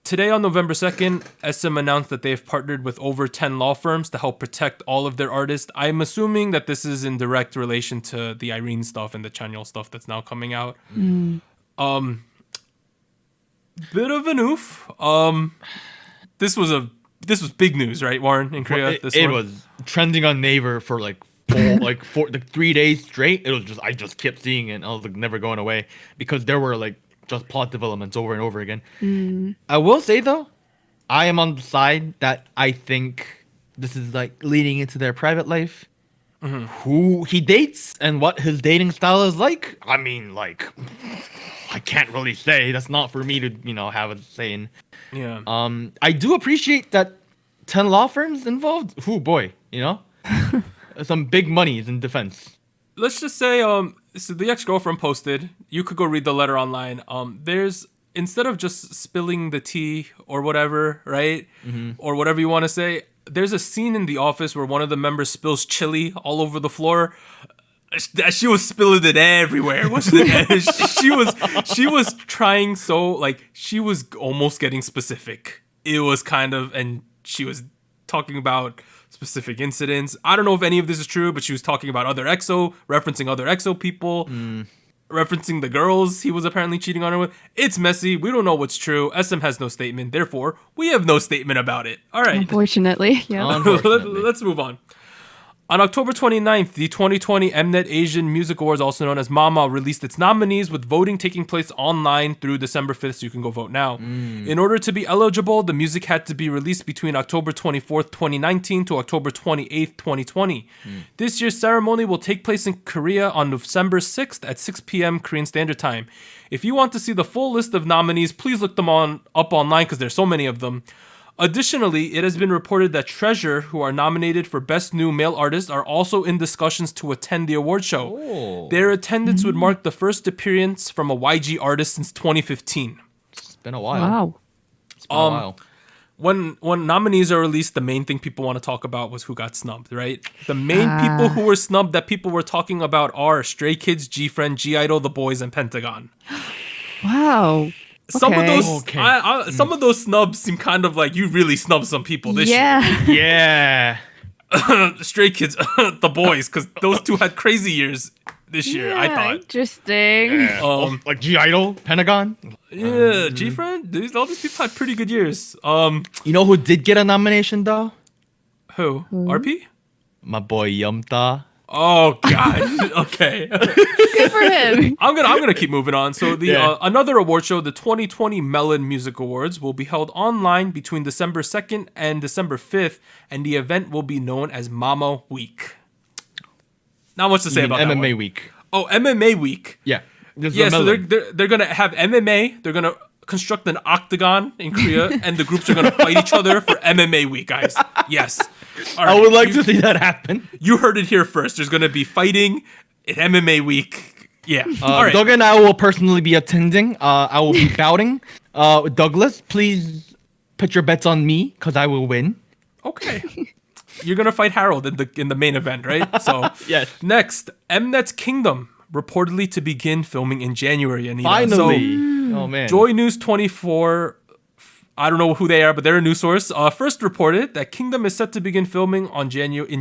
Today on November 2nd, SM announced that they have partnered with over 10 law firms to help protect all of their artists. I'm assuming that this is in direct relation to the Irene stuff and the Chanyeol stuff that's now coming out. Bit of an oof. This was big news, right, Warren, in Korea? It was trending on Naver for like 3 days straight. I just kept seeing it. And I was like never going away because there were like just plot developments over and over again. I will say though, I am on the side that I think this is like leading into their private life. Who he dates and what his dating style is like. I mean, like, I can't really say. That's not for me to, have a say in. Yeah. I do appreciate that 10 law firms involved. Oh boy, some big monies in defense. Let's just say, so the ex-girlfriend posted, you could go read the letter online. There's, instead of just spilling the tea or whatever, right? Or whatever you want to say, there's a scene in The Office where one of the members spills chili all over the floor. She was spilling it everywhere. She was trying so, like, she was almost getting specific. It was kind of, and she was talking about specific incidents. I don't know if any of this is true, but she was talking about other EXO, referencing other EXO people, referencing the girls he was apparently cheating on her with. It's messy. We don't know what's true. SM has no statement. Therefore, we have no statement about it. All right. Unfortunately, yeah. Let's move on. On October 29th, the 2020 Mnet Asian Music Awards, also known as MAMA, released its nominees, with voting taking place online through December 5th, so you can go vote now. In order to be eligible, the music had to be released between October 24th, 2019 to October 28th, 2020. This year's ceremony will take place in Korea on December 6th at 6 p.m. Korean Standard Time. If you want to see the full list of nominees, please look them up online because there's so many of them. Additionally, it has been reported that Treasure, who are nominated for Best New Male Artist, are also in discussions to attend the award show. Oh. Their attendance would mark the first appearance from a YG artist since 2015. It's been a while. Wow. It's been a while. When nominees are released, the main thing people want to talk about was who got snubbed, right? The main people who were snubbed that people were talking about are Stray Kids, G-Friend, G-Idol, The Boys, and Pentagon. Wow. Some of those, Okay. some of those snubs seem kind of like you really snubbed some people this year. Yeah. Stray Kids, The Boys, because those two had crazy years this year. I thought. Interesting. Like G-Idol, Pentagon. Yeah, G-Friend, all these people had pretty good years. You know who did get a nomination though? Who? RP? My boy Yumta. Oh God. Okay. Good for him. I'm gonna keep moving on. So another award show, the 2020 Melon Music Awards, will be held online between December 2nd and December 5th, and the event will be known as Mama Week. Not much to say about MMA that one. week. Oh, MMA Week. Yeah. So they're gonna have MMA. They're gonna construct an octagon in Korea, and the groups are gonna fight each other for MMA Week, guys. Yes. All right, I would like to see that happen. You heard it here first. There's gonna be fighting at MMA Week. Yeah. All right. Doug and I will personally be attending. I will be bouting. Douglas, please put your bets on me because I will win. Okay. You're gonna fight Harold in the main event, right? So Yes. Next, Mnet's Kingdom reportedly to begin filming in January. Anita. Finally. So, Oh man. Joy News 24. I don't know who they are, but they're a news source. First reported that Kingdom is set to begin filming in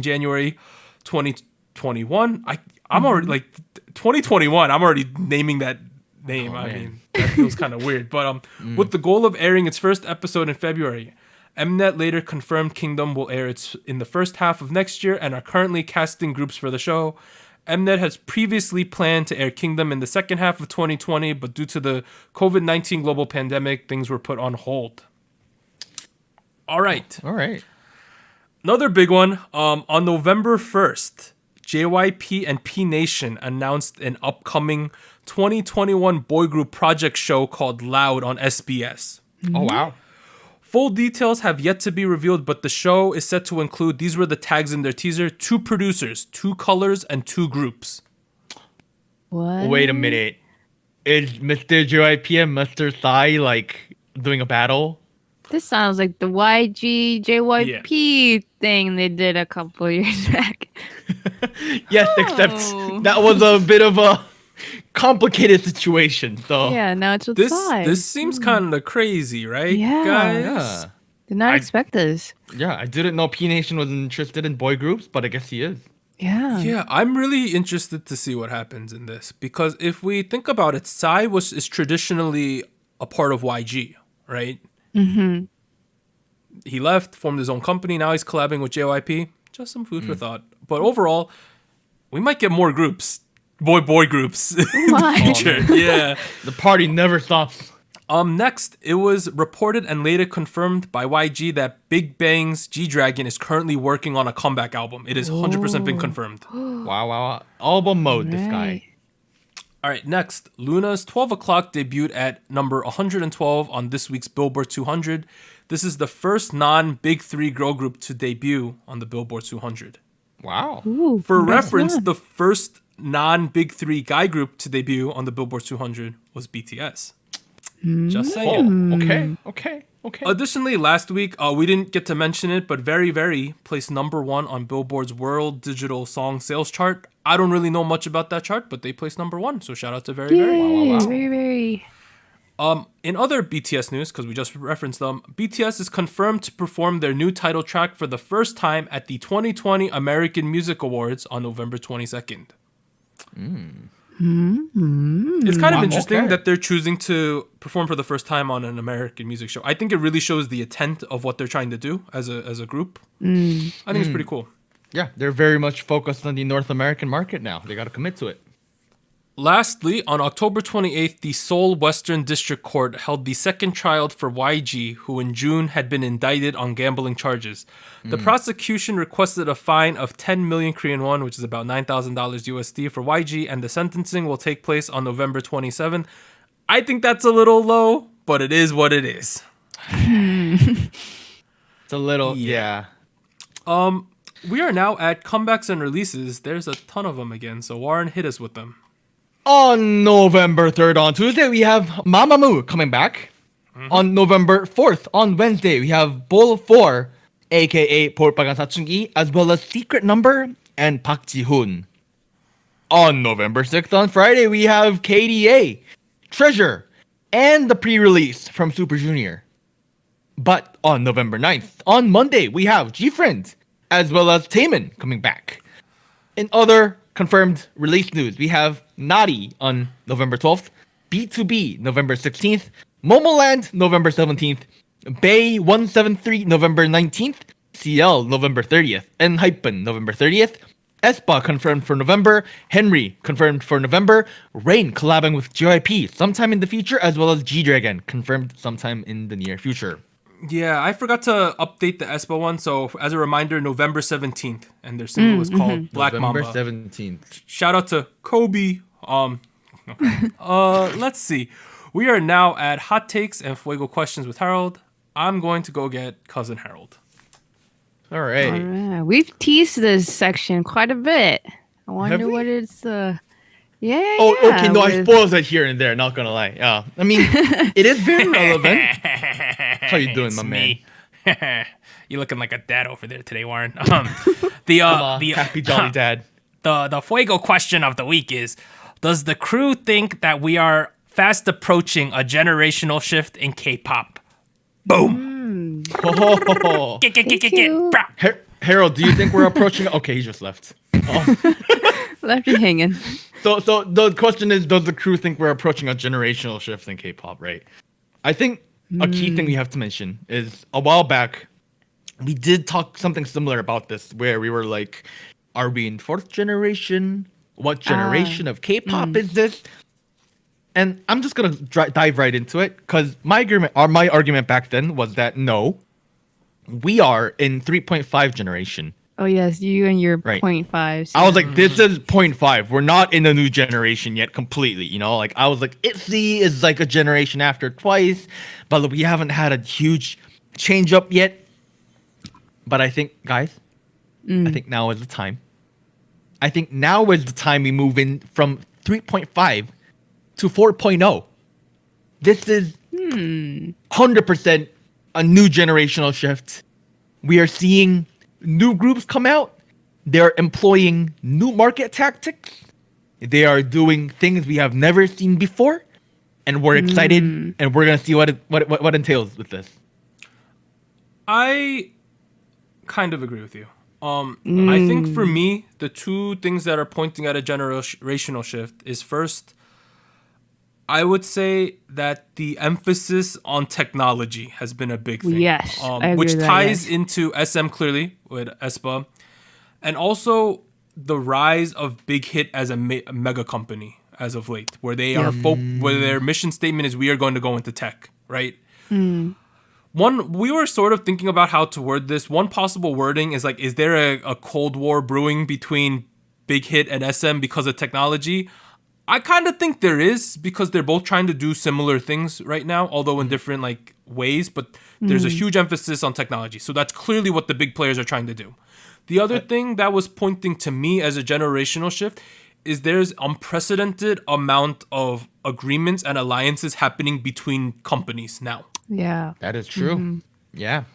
January 2021. I'm already like 2021. I'm already naming that name. I mean, that feels kind of weird. But with the goal of airing its first episode in February, Mnet later confirmed Kingdom will air in the first half of next year and are currently casting groups for the show. Mnet has previously planned to air Kingdom in the second half of 2020, but due to the COVID-19 global pandemic, things were put on hold. All right. Another big one. On November 1st, JYP and P Nation announced an upcoming 2021 boy group project show called Loud on SBS. Oh wow. Full details have yet to be revealed, but the show is set to include, these were the tags in their teaser, 2 producers, 2 colors, and 2 groups. What? Wait a minute. Is Mr. JYP and Mr. Psy like doing a battle? This sounds like the YG JYP thing they did a couple years back. Yes, except that was a bit of a complicated situation. So Yeah, now it's with Psy. This seems kind of crazy, right, Yeah. guys? yeah. Did not expect this. Yeah, I didn't know P Nation was interested in boy groups, but I guess he is. Yeah. Yeah, I'm really interested to see what happens in this, because if we think about it, Psy is traditionally a part of YG, right? Mm-hmm. He left, formed his own company. Now he's collabing with JYP. Just some food for thought. But overall, we might get more groups boy groups in the Why? future. Yeah. The party never stops. Next, it was reported and later confirmed by YG that Big Bang's G-Dragon is currently working on a comeback album. It is 100% been confirmed. Wow. Album mode, this guy. Right. All right, next, Luna's 12 O'Clock debuted at number 112 on this week's Billboard 200. This is the first non-Big Three girl group to debut on the Billboard 200. Wow. Ooh, For congrats, reference, Luna. the first non-Big Three guy group to debut on the Billboard 200 was BTS. Just saying. Okay. Additionally, last week, we didn't get to mention it, but Very Very placed number 1 on Billboard's World Digital Song Sales Chart. I don't really know much about that chart, but they placed number 1, so shout out to Very Very. Yay, very, very. In other BTS news, because we just referenced them, BTS is confirmed to perform their new title track for the first time at the 2020 American Music Awards on November 22nd. It's kind of interesting that they're choosing to perform for the first time on an American music show. I think it really shows the intent of what they're trying to do as a group. I think it's pretty cool. Yeah, they're very much focused on the North American market now. They got to commit to it. Lastly, on October 28th, the Seoul Western District Court held the second trial for YG, who in June had been indicted on gambling charges. The prosecution requested a fine of 10 million Korean won, which is about $9,000 USD for YG, and the sentencing will take place on November 27th. I think that's a little low, but it is what it is. It's a little, yeah. We are now at comebacks and releases. There's a ton of them again, so Warren, hit us with them. On November 3rd, on Tuesday, we have Mamamoo coming back. On November 4th, on Wednesday, we have Bull 4, aka 볼빨간 사춘기, as well as Secret Number and Park Ji-hoon. On November 6th, on Friday, we have KDA, Treasure, and the pre-release from Super Junior. But on November 9th, on Monday, we have G-Friend, as well as Taemin coming back. In other confirmed release news, we have Naughty on November 12th, B2B November 16th, Momoland November 17th, Bay 173 November 19th, CL November 30th, and Hypen November 30th, aespa confirmed for November, Henry confirmed for November, Rain collabing with JYP sometime in the future, as well as G-Dragon confirmed sometime in the near future. Yeah, I forgot to update the aespa one, so as a reminder, November 17th, and their single is called Black November Mamba. 17th. Shout out to Kobe. Okay. Let's see. We are now at Hot Takes and Fuego Questions with Harold. I'm going to go get Cousin Harold. All right. All right. We've teased this section quite a bit. I wonder Have we? what it's. Yeah. Oh, yeah, okay. No, I with- spoiled it here and there. Not gonna lie. Yeah, I mean, it is very relevant. How you doing, It's my me. man? You looking like a dad over there today, Warren. The Happy jolly dad. the Fuego question of the week is: does the crew think that we are fast approaching a generational shift in K-pop? Boom. Oh. Get, you. brah. Harold, do you think we're approaching? Okay, he just left. Left you hanging. So the question is, does the crew think we're approaching a generational shift in K-pop? Right. I think a key thing we have to mention is a while back we did talk something similar about this, where we were like, are we in fourth generation? What generation of K-pop is this? And I'm just gonna dive right into it, because my argument back then was that no, we are in 3.5 generation. Oh yes, you and your Right. 0.5s. I was like, this is 0.5. We're not in the new generation yet completely, you know? Like, I was like, ITZY is like a generation after Twice, but we haven't had a huge change up yet. But I think, guys, I think now is the time. I think now is the time we move in from 3.5 to 4.0. This is 100% a new generational shift. We are seeing new groups come out. They're employing new market tactics. They are doing things we have never seen before, and we're excited. And we're gonna see what entails with this. I kind of agree with you. I think for me, the two things that are pointing at a generational shift is first, I would say that the emphasis on technology has been a big thing. Yes, I agree which with that, ties yes. into SM clearly with aespa. And also, the rise of Big Hit as a mega company as of late, where they are where their mission statement is we are going to go into tech, right? We were sort of thinking about how to word this. One possible wording is like, is there a Cold War brewing between Big Hit and SM because of technology? I kind of think there is, because they're both trying to do similar things right now, although in different like ways, but there's a huge emphasis on technology. So that's clearly what the big players are trying to do. The other thing that was pointing to me as a generational shift is there's unprecedented amount of agreements and alliances happening between companies now. Yeah. That is true. Yeah.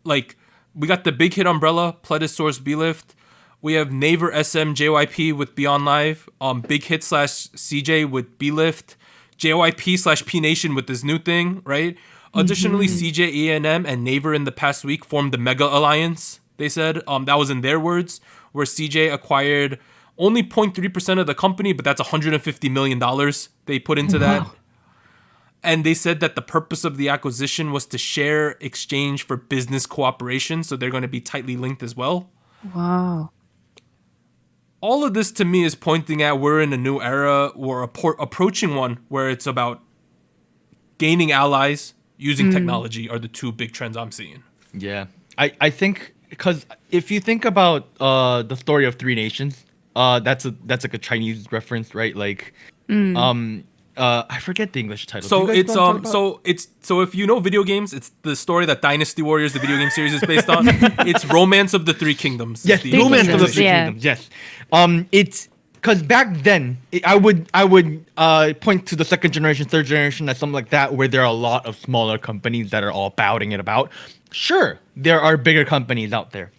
Like, we got the Big Hit umbrella, Pledis Source B-Lift. We have Naver SM JYP with Beyond Live, Big Hit / CJ with B-Lift, JYP / P Nation with this new thing, right? Additionally, CJ, E&M, and Naver in the past week formed the Mega Alliance, they said. That was in their words, where CJ acquired only 0.3% of the company, but that's $150 million they put into that. And they said that the purpose of the acquisition was to share exchange for business cooperation, so they're going to be tightly linked as well. Wow. All of this to me is pointing at we're in a new era, or approaching one where it's about gaining allies, using technology are the two big trends I'm seeing. Yeah. I think, because if you think about the story of Three Nations, that's like a Chinese reference, right? Like, I forget the English title. So if you know video games, it's the story that Dynasty Warriors, the video game series, is based on. It's Romance of the Three Kingdoms. Yes, Romance of the Three Kingdoms. Yes, it's because back then I would point to the second generation, third generation, as something like that, where there are a lot of smaller companies that are all bouting it about. Sure, there are bigger companies out there.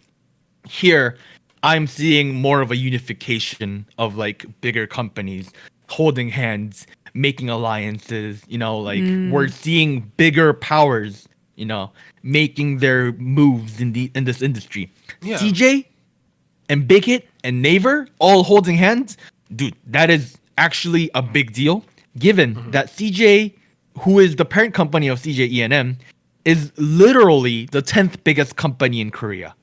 Here, I'm seeing more of a unification of like bigger companies holding hands, making alliances, we're seeing bigger powers, making their moves in this industry. Yeah. CJ and Big Hit and Naver all holding hands, dude, that is actually a big deal, given that CJ, who is the parent company of CJ E&M, is literally the 10th biggest company in Korea.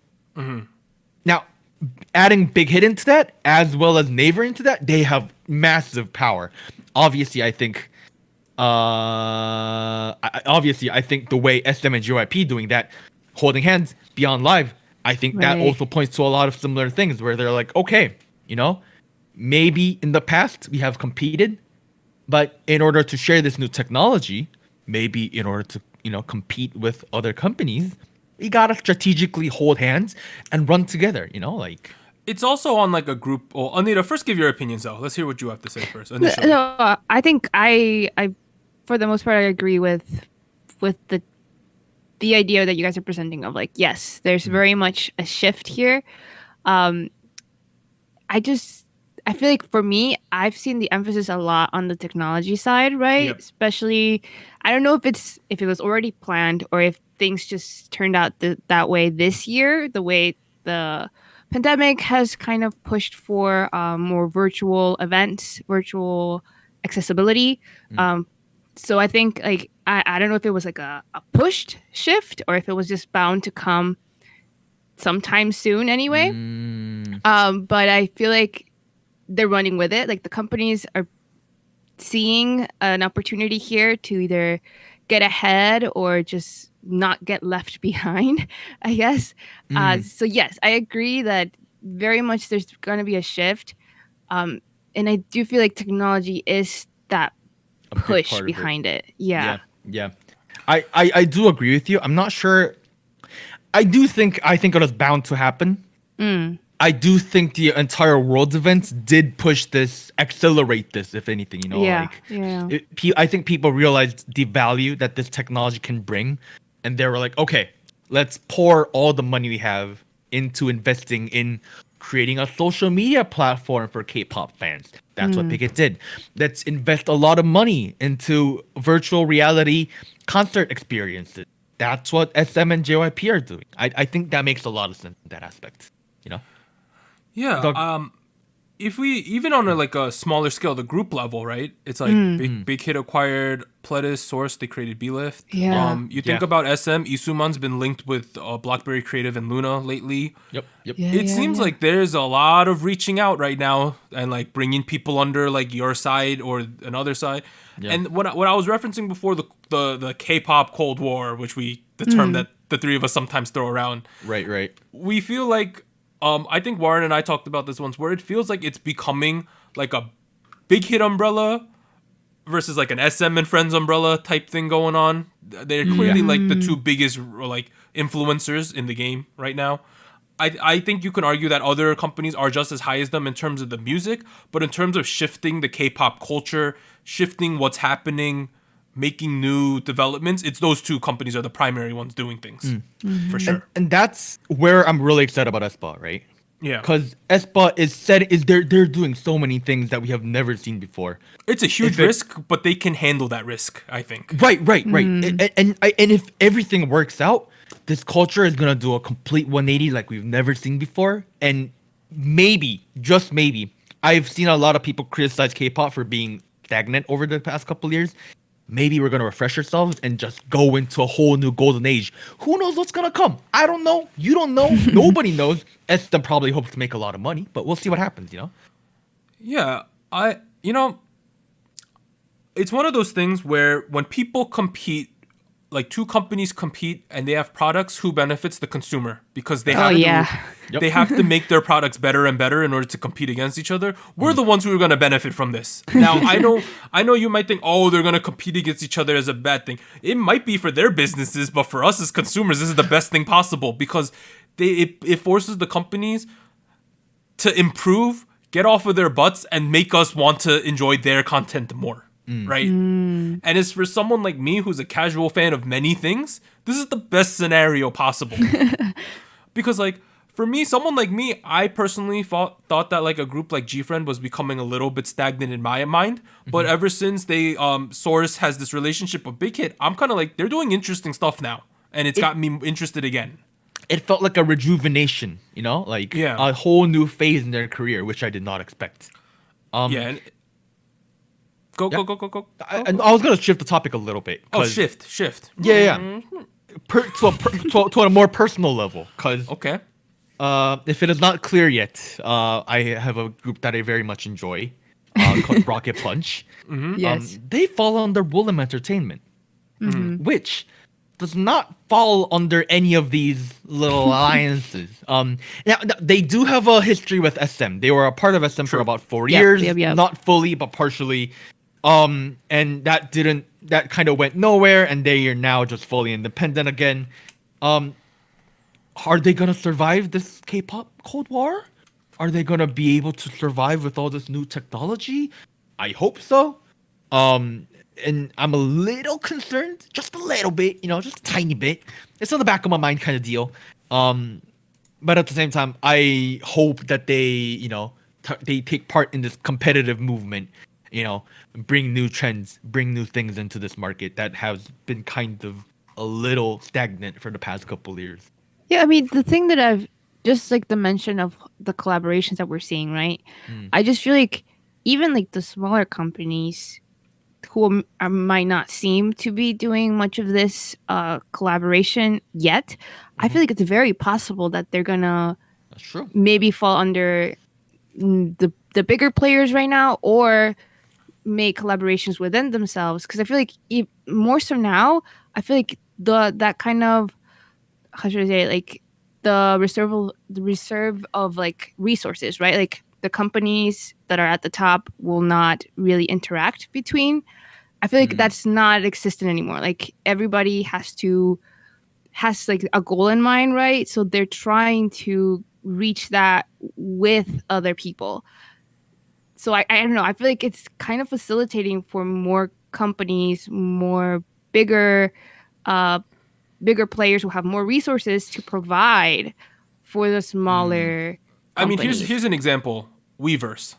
Now, adding Big Hit into that, as well as Naver into that, they have massive power. Obviously, I think the way SM and JYP doing that, holding hands, Beyond Live, I think that also points to a lot of similar things where they're like, okay, maybe in the past we have competed, but in order to share this new technology, maybe in order to, compete with other companies, we gotta strategically hold hands and run together, It's also on like a group. Well, Anita, first give your opinions though. Let's hear what you have to say first. Initially. No, I think I for the most part I agree with the idea that you guys are presenting of like, yes, there's very much a shift here. I feel like for me, I've seen the emphasis a lot on the technology side, right? Yep. Especially, I don't know if it was already planned or if things just turned out that way this year, the way the pandemic has kind of pushed for more virtual events, virtual accessibility. So I think like I don't know if it was like a pushed shift or if it was just bound to come sometime soon anyway. But I feel like they're running with it. Like the companies are seeing an opportunity here to either get ahead or just not get left behind, I guess. So yes, I agree that very much there's going to be a shift. And I do feel like technology is that push behind it. Yeah. I do agree with you. I'm not sure. I think it was bound to happen. I do think the entire world events did push this, accelerate this, if anything, I think people realized the value that this technology can bring. And they were like, okay, let's pour all the money we have into investing in creating a social media platform for K-pop fans. That's what Big Hit did. Let's invest a lot of money into virtual reality concert experiences. That's what SM and JYP are doing. I think that makes a lot of sense in that aspect, Yeah. if we even on a smaller scale, the group level, right? It's like Big Hit acquired Pledis, Source. They created B-Lift. Yeah. You think about SM. Isuman's been linked with BlackBerry Creative and Luna lately. Yep. Yeah, It seems like there's a lot of reaching out right now and like bringing people under like your side or another side. Yeah. And what I was referencing before, the K-pop Cold War, which the term that the three of us sometimes throw around. Right. We feel like I think Warren and I talked about this once, where it feels like it's becoming like a Big Hit umbrella versus like an SM and Friends umbrella type thing going on. They're clearly like the two biggest like influencers in the game right now. I think you can argue that other companies are just as high as them in terms of the music, but in terms of shifting the K-pop culture, shifting what's happening, making new developments, it's those two companies are the primary ones doing things for sure. And that's where I'm really excited about aespa, right? Yeah, Because aespa is they're doing so many things that we have never seen before. it's a huge risk, but they can handle that risk, I think. Right. And if everything works out, this culture is gonna do a complete 180 like we've never seen before. And maybe, just maybe, I've seen a lot of people criticize K-pop for being stagnant over the past couple of years. Maybe we're gonna refresh ourselves and just go into a whole new golden age. Who knows what's gonna come? I don't know. You don't know. Nobody knows. Estem probably hopes to make a lot of money, but we'll see what happens. Yeah, it's one of those things where when people compete, like two companies compete and they have products, who benefits? The consumer, because they have they have to make their products better and better in order to compete against each other. We're the ones who are going to benefit from this. Now, I know you might think, oh, they're going to compete against each other as a bad thing. It might be for their businesses, but for us as consumers, this is the best thing possible, because it forces the companies to improve, get off of their butts, and make us want to enjoy their content more. Right? And it's for someone like me who's a casual fan of many things, this is the best scenario possible. Because like for me, someone like me, I personally thought that like a group like G-Friend was becoming a little bit stagnant in my mind. But ever since they Source has this relationship with Big Hit, I'm kind of like, they're doing interesting stuff now, and it's got me interested again. It felt like a rejuvenation, like a whole new phase in their career, which I did not expect. And Go. I was gonna shift the topic a little bit. Shift. Yeah. To a more personal level, because Okay. if it is not clear yet, I have a group that I very much enjoy, called Rocket Punch. Yes. They fall under Woollim Entertainment, which does not fall under any of these little alliances. Now they do have a history with SM. They were a part of SM for about 4 years, not fully but partially. And that kind of went nowhere, and they are now just fully independent again. Are they gonna survive this K-pop Cold War? Are they gonna be able to survive with all this new technology? I hope so. And I'm a little concerned, just a little bit, just a tiny bit. It's on the back of my mind kind of deal. But at the same time, I hope that they, they take part in this competitive movement, bring new trends, bring new things into this market that has been kind of a little stagnant for the past couple of years. Yeah, I mean, the thing that I've just like the mention of the collaborations that we're seeing, right? I just feel like even like the smaller companies who might not seem to be doing much of this collaboration yet, I feel like it's very possible that they're gonna maybe fall under the bigger players right now, or make collaborations within themselves. Because I feel like more so now, I feel like that kind of, how should I say it, like the reserve of like resources, right? Like the companies that are at the top will not really interact between. I feel like that's not existent anymore. Like everybody has like a goal in mind, right? So they're trying to reach that with other people. So I don't know. I feel like it's kind of facilitating for more companies, more bigger players who have more resources to provide for the smaller companies. I mean, here's an example. Weverse.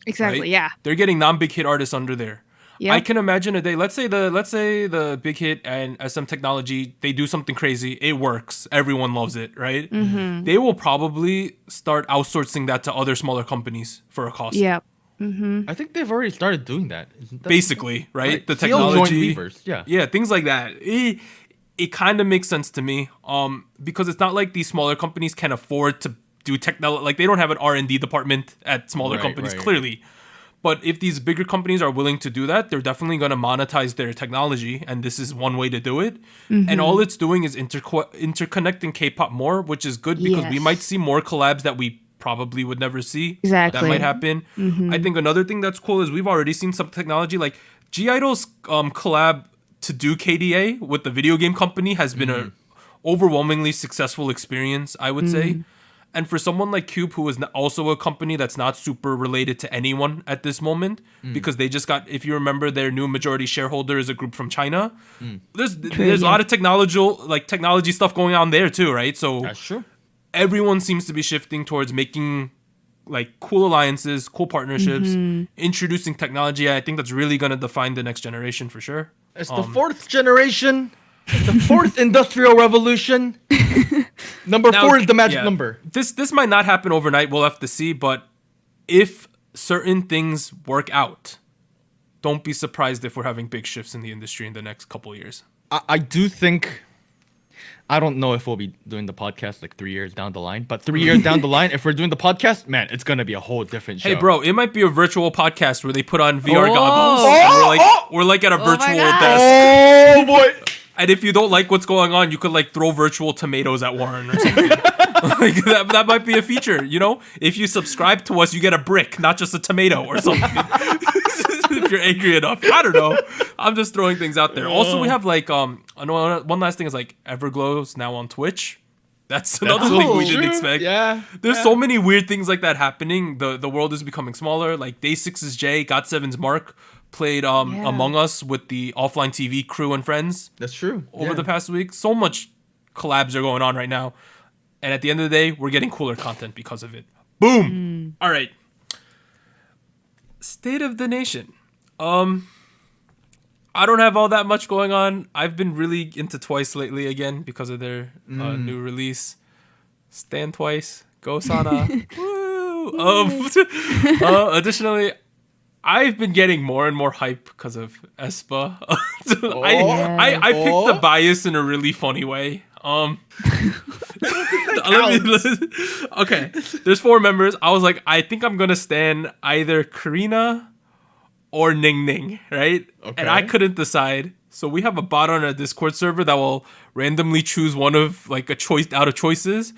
Exactly, right? yeah. They're getting non-big hit artists under there. Yeah. I can imagine a day. Let's say the Big Hit and SM Technology, they do something crazy. It works. Everyone loves it, right? Mm-hmm. They will probably start outsourcing that to other smaller companies for a cost. Yeah. Mm-hmm. I think they've already started doing that. Isn't that Basically, right? The Seal joint technology. weavers, yeah. Yeah, things like that. It kind of makes sense to me. Because it's not like these smaller companies can afford to do technology. Like they don't have an R&D department at smaller companies, clearly. But if these bigger companies are willing to do that, they're definitely going to monetize their technology, and this is one way to do it. And all it's doing is interconnecting K-pop more, which is good because we might see more collabs that we probably would never see. Exactly. That might happen. I think another thing that's cool is we've already seen some technology like G-Idol's collab to do KDA with the video game company has been a overwhelmingly successful experience, I would say. And for someone like Cube, who is also a company that's not super related to anyone at this moment, because they just got, if you remember, their new majority shareholder is a group from China. There's a lot of technology stuff going on there too, right? So That's true. everyone seems to be shifting towards making like cool alliances, cool partnerships, introducing technology. I think that's really going to define the next generation for sure. It's the fourth generation, the fourth industrial revolution. Number 4 is the magic number. This might not happen overnight. We'll have to see. But if certain things work out, don't be surprised if we're having big shifts in the industry in the next couple of years. I do think, I don't know if we'll be doing the podcast like 3 years down the line, but 3 years down the line, if we're doing the podcast, man, it's going to be a whole different show. Hey, bro, it might be a virtual podcast where they put on VR goggles. And we're like at a virtual desk. Oh, boy. And if you don't like what's going on, you could like throw virtual tomatoes at Warren or something. Like that might be a feature, you know? If you subscribe to us, you get a brick, not just a tomato or something. If you're angry enough. I don't know. I'm just throwing things out there. Also, we have like one last thing is like Everglow's now on Twitch. That's another thing we didn't expect. Yeah. There's so many weird things like that happening. The world is becoming smaller. Like Day6's Jay, Got7's Mark played Among Us with the offline TV crew and friends. That's true. Over the past week. So much collabs are going on right now. And at the end of the day, we're getting cooler content because of it. Boom. All right. State of the nation. I don't have all that much going on. I've been really into Twice lately again because of their new release. Stand Twice. Go Sana. Woo. Additionally, I've been getting more and more hype because of aespa. I picked the bias in a really funny way. Okay, there's 4 members. I was like, I think I'm gonna stan either Karina or Ning Ning, right? Okay. And I couldn't decide. So we have a bot on our Discord server that will randomly choose one of like a choice out of choices.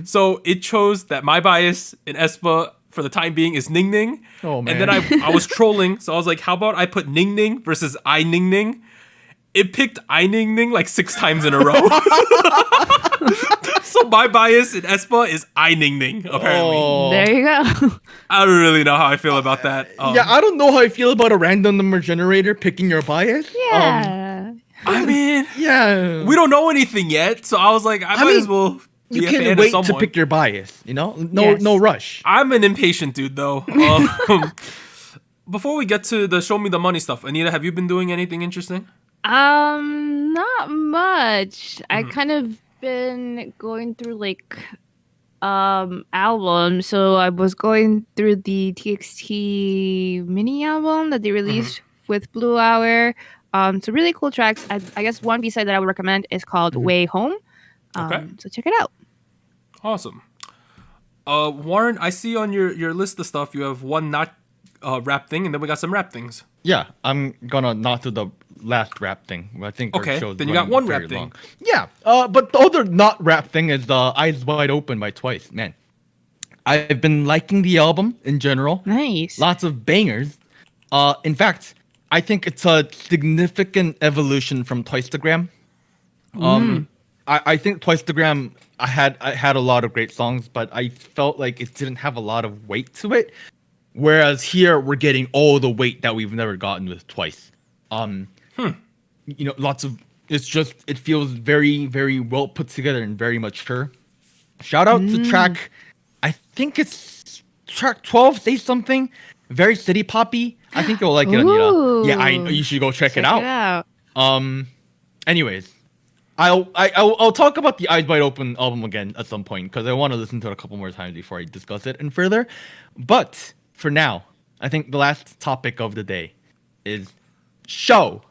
So it chose that my bias in aespa for the time being is Ning Ning. Oh, man. And then I was trolling, so I was like, how about I put Ning Ning versus I Ning Ning? It picked I Ning Ning like 6 times in a row. So my bias in aespa is I Ning Ning, apparently. There you go. I don't really know how I feel about that. Yeah, I don't know how I feel about a random number generator picking your bias. Yeah. I mean, Yeah. we don't know anything yet, so I was like, I might as well be You a fan can of wait someone. to pick your bias, you know? Yes. No rush. I'm an impatient dude, though. Before we get to the show me the money stuff, Anita, have you been doing anything interesting? Not much. I kind of been going through like albums. So I was going through the TXT mini album that they released with Blue Hour. So really cool tracks. I guess one B-side that I would recommend is called Way Home. Okay. So check it out. Awesome. Warren, I see on your list of stuff you have one not rap thing, and then we got some rap things. Yeah, I'm gonna not do the last rap thing. I think our Okay, show's then you got running one very rap thing. long. Yeah, but the other not rap thing is Eyes Wide Open by Twice. Man, I've been liking the album in general. Nice. Lots of bangers. In fact, I think it's a significant evolution from Twice-tagram. I think Twice-tagram, I had a lot of great songs, but I felt like it didn't have a lot of weight to it. Whereas here we're getting all the weight that we've never gotten with Twice. You know, lots of it feels very, very well put together and very mature. Shout out to track, I think it's track 12, Say Something. very city poppy. I think you'll like it, Anita. Yeah, you should go check it out. Anyways, I'll talk about the Eyes Wide Open album again at some point because I want to listen to it a couple more times before I discuss it and further. But for now, I think the last topic of the day is show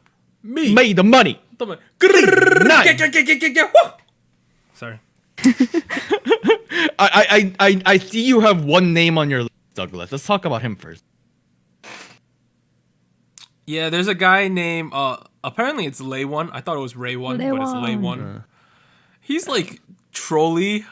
me the money. Sorry. I see you have one name on your list, Douglas. Let's talk about him first. Yeah, there's a guy named apparently it's Lay One. I thought it was Ray One, but it's Lay One. He's like trolly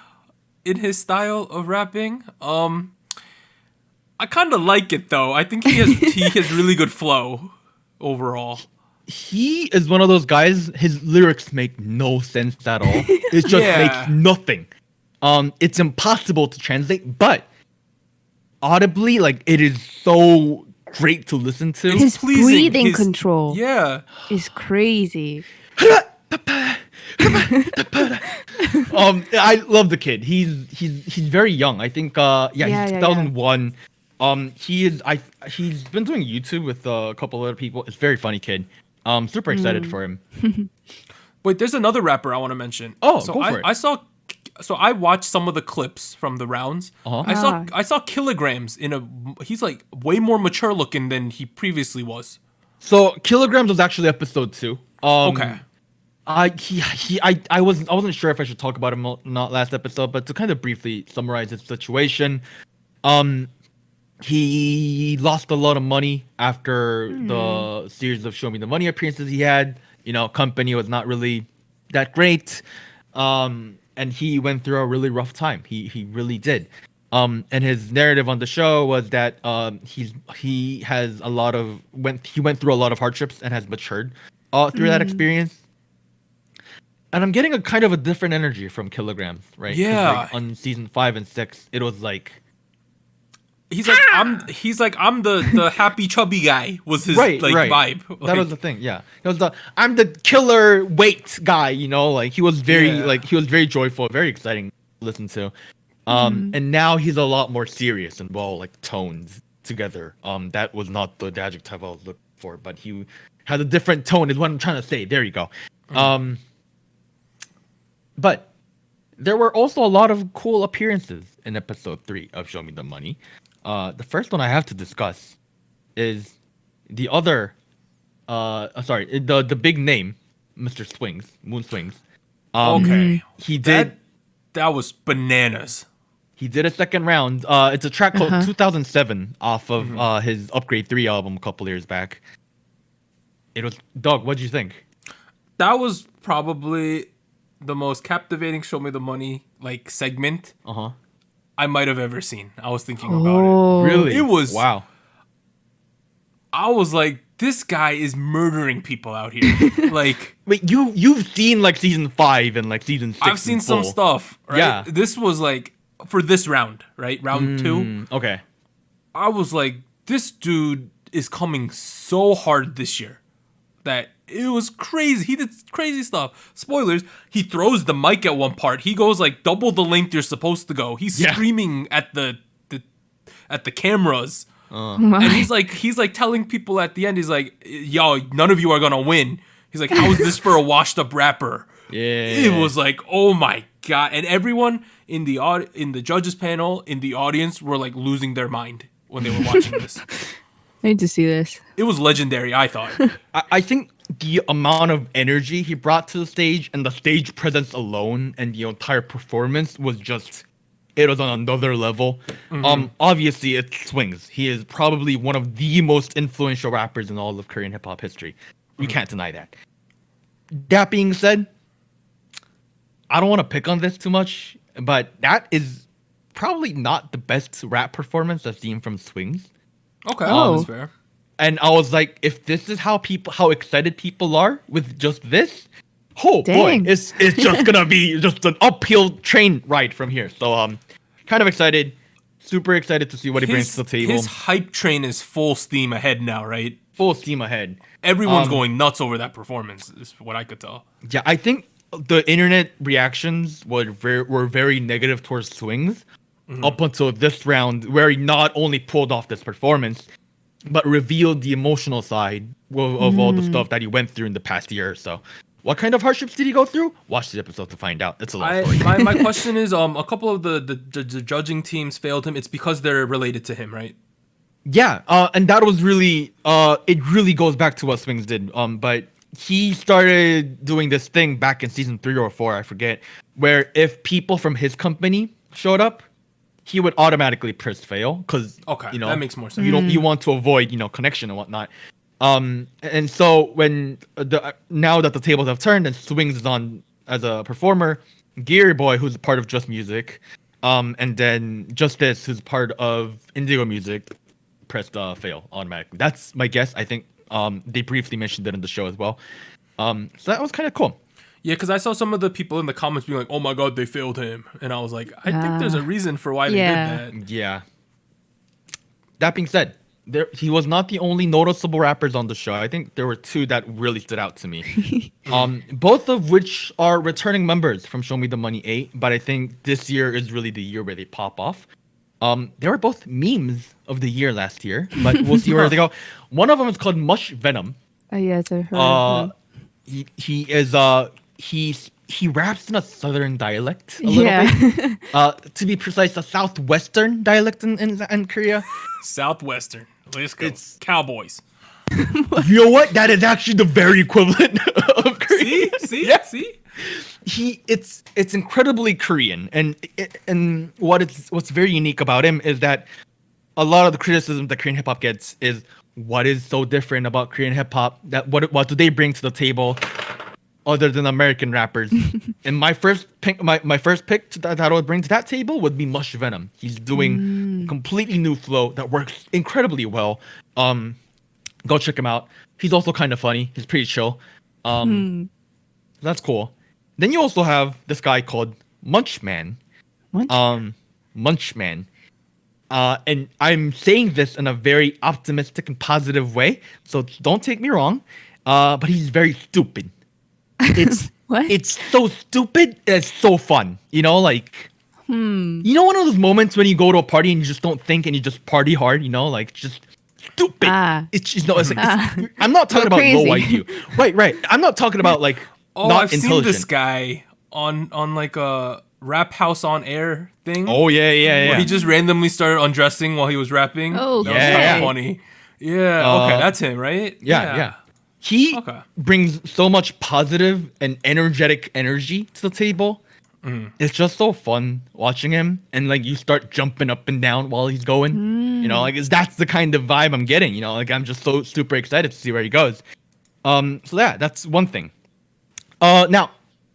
in his style of rapping. I kind of like it though. I think he has really good flow overall. He is one of those guys. His lyrics make no sense at all. It just makes nothing. It's impossible to translate, but audibly, like it is so great to listen to. His breathing control, is crazy. I love the kid. He's very young. I think he's 2001. He's been doing YouTube with a couple other people. It's a very funny kid. Super excited for him. Wait, there's another rapper I want to mention. Oh, go for it. I watched some of the clips from the rounds. I saw Kilograms he's like way more mature looking than he previously was. So Kilograms was actually episode 2. Okay. I wasn't sure if I should talk about him or not last episode, but to kind of briefly summarize his situation, he lost a lot of money after the series of Show Me the Money appearances he had. Company was not really that great. And he went through a really rough time. He really did. And his narrative on the show was that he went through a lot of hardships and has matured through that experience. And I'm getting a kind of a different energy from Kilograms, right? Yeah. Like on season 5 and 6, it was like I'm the happy chubby guy was his vibe. That was the thing, yeah. It was I'm the killer weight guy, like he was very joyful, very exciting to listen to. And now he's a lot more serious and toned together. That was not the adjective I was looking for, but he had a different tone is what I'm trying to say. There you go. But there were also a lot of cool appearances in episode 3 of Show Me the Money. The first one I have to discuss is the other, the big name, Mr. Swings, Moon Swings. Okay. He did. That was bananas. He did a second round. It's a track called 2007 off of his Upgrade 3 album a couple years back. It was, Doug, what'd you think? That was probably the most captivating Show Me the Money segment I might have ever seen. I was thinking about it. Really? It was wow. I was like, this guy is murdering people out here. Wait, you've seen season 5 and season 6. I've seen some stuff, right? Yeah. This was for this round, right? Round 2. Okay. I was like, this dude is coming so hard this year that it was crazy. He did crazy stuff. Spoilers, he throws the mic at one part. He goes double the length you're supposed to go. He's screaming at the cameras. And he's telling people at the end, he's like, yo, none of you are gonna win. He's like, how is this for a washed up rapper? Yeah. It was like, oh my god. And everyone in the judges panel, in the audience, were losing their mind when they were watching this. I need to see this. It was legendary, I thought. I think the amount of energy he brought to the stage and the stage presence alone and the entire performance was it was on another level. Obviously, it swings. He is probably one of the most influential rappers in all of Korean hip-hop history. You can't deny that. That being said, I don't want to pick on this too much, but that is probably not the best rap performance I've seen from Swings. Okay, that's fair. And I was like, if this is how excited people are with just this, boy, it's just gonna be just an uphill train ride from here. So kind of excited, super excited to see what he brings to the table. His hype train is full steam ahead now, right? Full steam ahead. Everyone's going nuts over that performance, is what I could tell. Yeah, I think the internet reactions were very negative towards Swings up until this round, where he not only pulled off this performance, but revealed the emotional side of all the stuff that he went through in the past year or so. What kind of hardships did he go through? Watch the episode to find out. It's a long story. My question is, a couple of the judging teams failed him. It's because they're related to him, right? Yeah, and that was really, it really goes back to what Swings did. But he started doing this thing back in season 3 or 4, I forget, where if people from his company showed up, he would automatically press fail because that makes more sense. You want to avoid connection and whatnot. And so when now that the tables have turned and Swings is on as a performer, Geary Boy, who's part of Just Music, and then Justice, who's part of Indigo Music, pressed fail automatically. That's my guess. I think they briefly mentioned it in the show as well. So that was kind of cool. Yeah, because I saw some of the people in the comments being like, "Oh my god, they failed him," and I was like, "I think there's a reason for why they did that." Yeah. That being said, he was not the only noticeable rappers on the show. I think there were 2 that really stood out to me. Both of which are returning members from Show Me the Money 8, but I think this year is really the year where they pop off. They were both memes of the year last year, but we'll see where they go. One of them is called Mush Venom. Oh yes, I heard. He raps in a southern dialect a little bit. To be precise, a southwestern dialect in Korea. Southwestern. Let's go. It's Cowboys. You know what? That is actually the very equivalent of Korean. See? It's incredibly Korean, and what's very unique about him is that a lot of the criticism that Korean hip hop gets is what is so different about Korean hip hop, that what do they bring to the table other than American rappers. And my first pick that I would bring to that table would be Mush Venom. He's doing completely new flow that works incredibly well. Go check him out. He's also kind of funny. He's pretty chill. That's cool. Then you also have this guy called Munchman. Munchman. And I'm saying this in a very optimistic and positive way, so don't take me wrong. But he's very stupid. It's What? It's so stupid. It's so fun. You know, like you know, one of those moments when you go to a party and you just don't think and you just party hard. You know, like just stupid. It's just I'm not talking about low IQ. Right. I'm not talking about like. Not I've seen this guy on like a rap house on air thing. Oh yeah. Where he just randomly started undressing while he was rapping. Oh, that was kind of funny. Yeah. Okay, that's him, right? Yeah. He brings so much positive and energetic energy to the table. It's just so fun watching him, and like you start jumping up and down while he's going. You know, like that's the kind of vibe I'm getting. You know, like I'm just so super excited to see where he goes. So yeah, that's one thing. Now,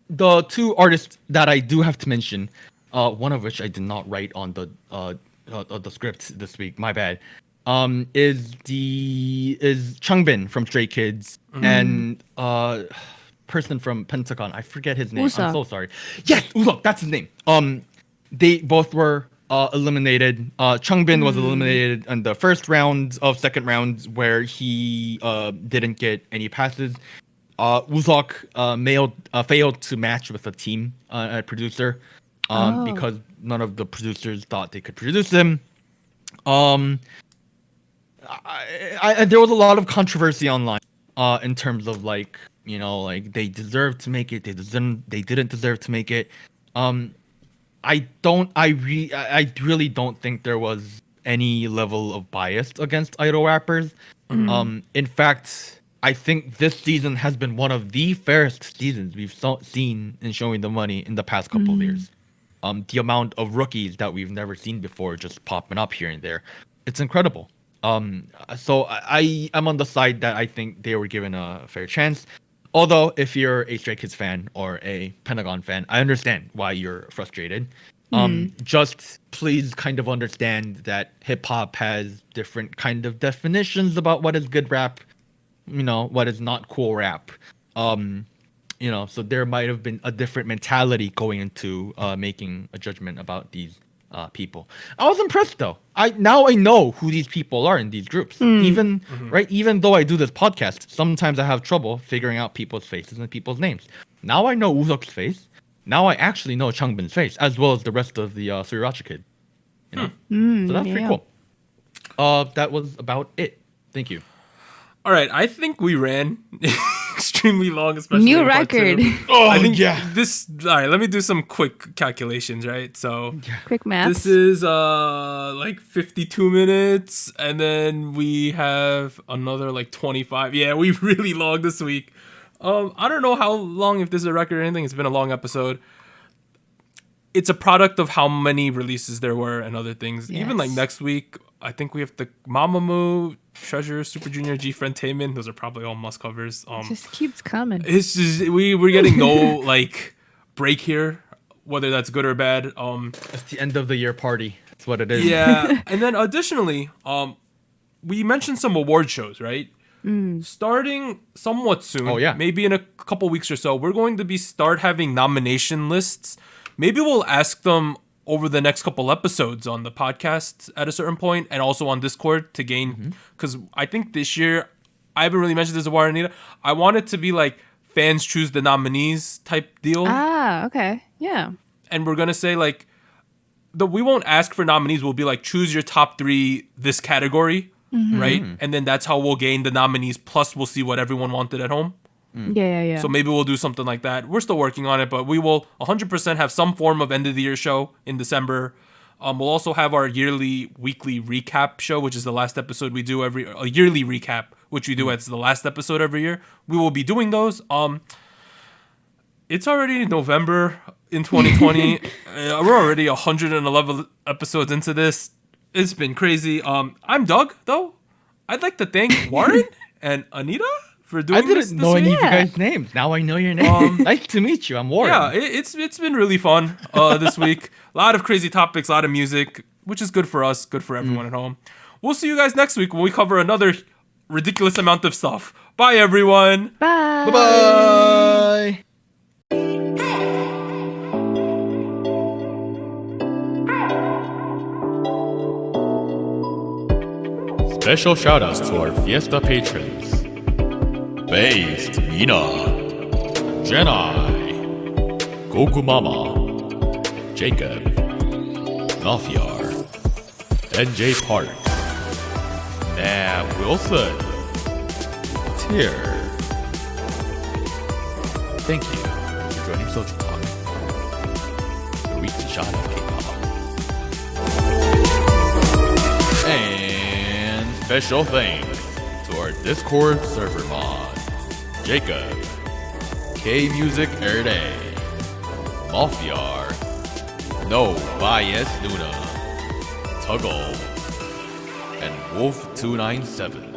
the 2 artists that I do have to mention, one of which I did not write on the script this week. My bad. Is Changbin from Stray Kids and person from Pentagon. I forget his name. Usopp. I'm so sorry. Yes, Usopp. That's his name. They both were eliminated. Changbin was eliminated in the first round of second round where he didn't get any passes. Usopp failed to match with a team producer because none of the producers thought they could produce him. There was a lot of controversy online in terms of like, you know, like they deserved to make it, they didn't deserve to make it. I really don't think there was any level of bias against idol rappers. In fact, I think this season has been one of the fairest seasons we've seen in Showing the Money in the past couple of years. The amount of rookies that we've never seen before just popping up here and there, it's incredible. So I'm on the side that I think they were given a fair chance. Although if you're a Stray Kids fan or a Pentagon fan, I understand why you're frustrated. Just please kind of understand that hip hop has different kind of definitions about what is good rap, you know, what is not cool rap. You know, so there might have been a different mentality going into making a judgment about these people. I was impressed though. Now I know who these people are in these groups. Even though I do this podcast, sometimes I have trouble figuring out people's faces and people's names. Now I know Usopp's face. Now I actually know Changbin's face, as well as the rest of the Sriracha kid. You know, so that's pretty cool. That was about it Thank you. All right, I think we ran extremely long, especially New in part record. two. Oh, I think yeah. this. All right, let me do some quick calculations. Right, so Quick maths. this is like 52 minutes, and then we have another like 25. Yeah, we really long this week. I don't know how long, if this is a record or anything. It's been a long episode. It's a product of how many releases there were and other things. Even like Yes. next week, I think we have the Mamamoo, Treasure, Super Junior, G Friend Taemin. Those are probably all must covers. Just keeps coming. It's just we're getting no like break here, whether that's good or bad. It's the end of the year party. That's what it is. Yeah, and then additionally, we mentioned some award shows, right? Starting somewhat soon. Oh, yeah. Maybe in a couple weeks or so, we're going to start having nomination lists. Maybe we'll ask them over the next couple episodes on the podcast at a certain point, and also on Discord to gain. Because I think this year, I haven't really mentioned this to Anita. I want it to be like fans choose the nominees type deal. Ah, okay. Yeah. And we're gonna say like we won't ask for nominees. We'll be like, choose your top 3 this category, right? And then that's how we'll gain the nominees. Plus, we'll see what everyone wanted at home. Yeah. So maybe we'll do something like that. We're still working on it, but we will 100% have some form of end of the year show in December. We'll also have our weekly recap show, which is the last episode we do a yearly recap, which we do as the last episode every year. We will be doing those. It's already November in 2020. We're already 111 episodes into this. It's been crazy. I'm Doug, though. I'd like to thank Warren and Anita for doing I this didn't know any week. of you guys' names. Now I know your name. Nice to meet you. I'm Warren. Yeah, it's been really fun this week. A lot of crazy topics, a lot of music, which is good for us, good for everyone at home. We'll see you guys next week when we cover another ridiculous amount of stuff. Bye, everyone. Bye. Bye-bye. Special shoutouts to our Fiesta patrons: Based, Mina, Jenai, Goku Mama, Jacob, Nafyar, NJ Park, Nab Wilson, Tier. Thank you for joining SojuTalk, your weekly shot of K-pop. And special thanks to our Discord server mods: Jacob, K Music Erday, Malfiar, No Bias Luna, Tuggle, and Wolf297.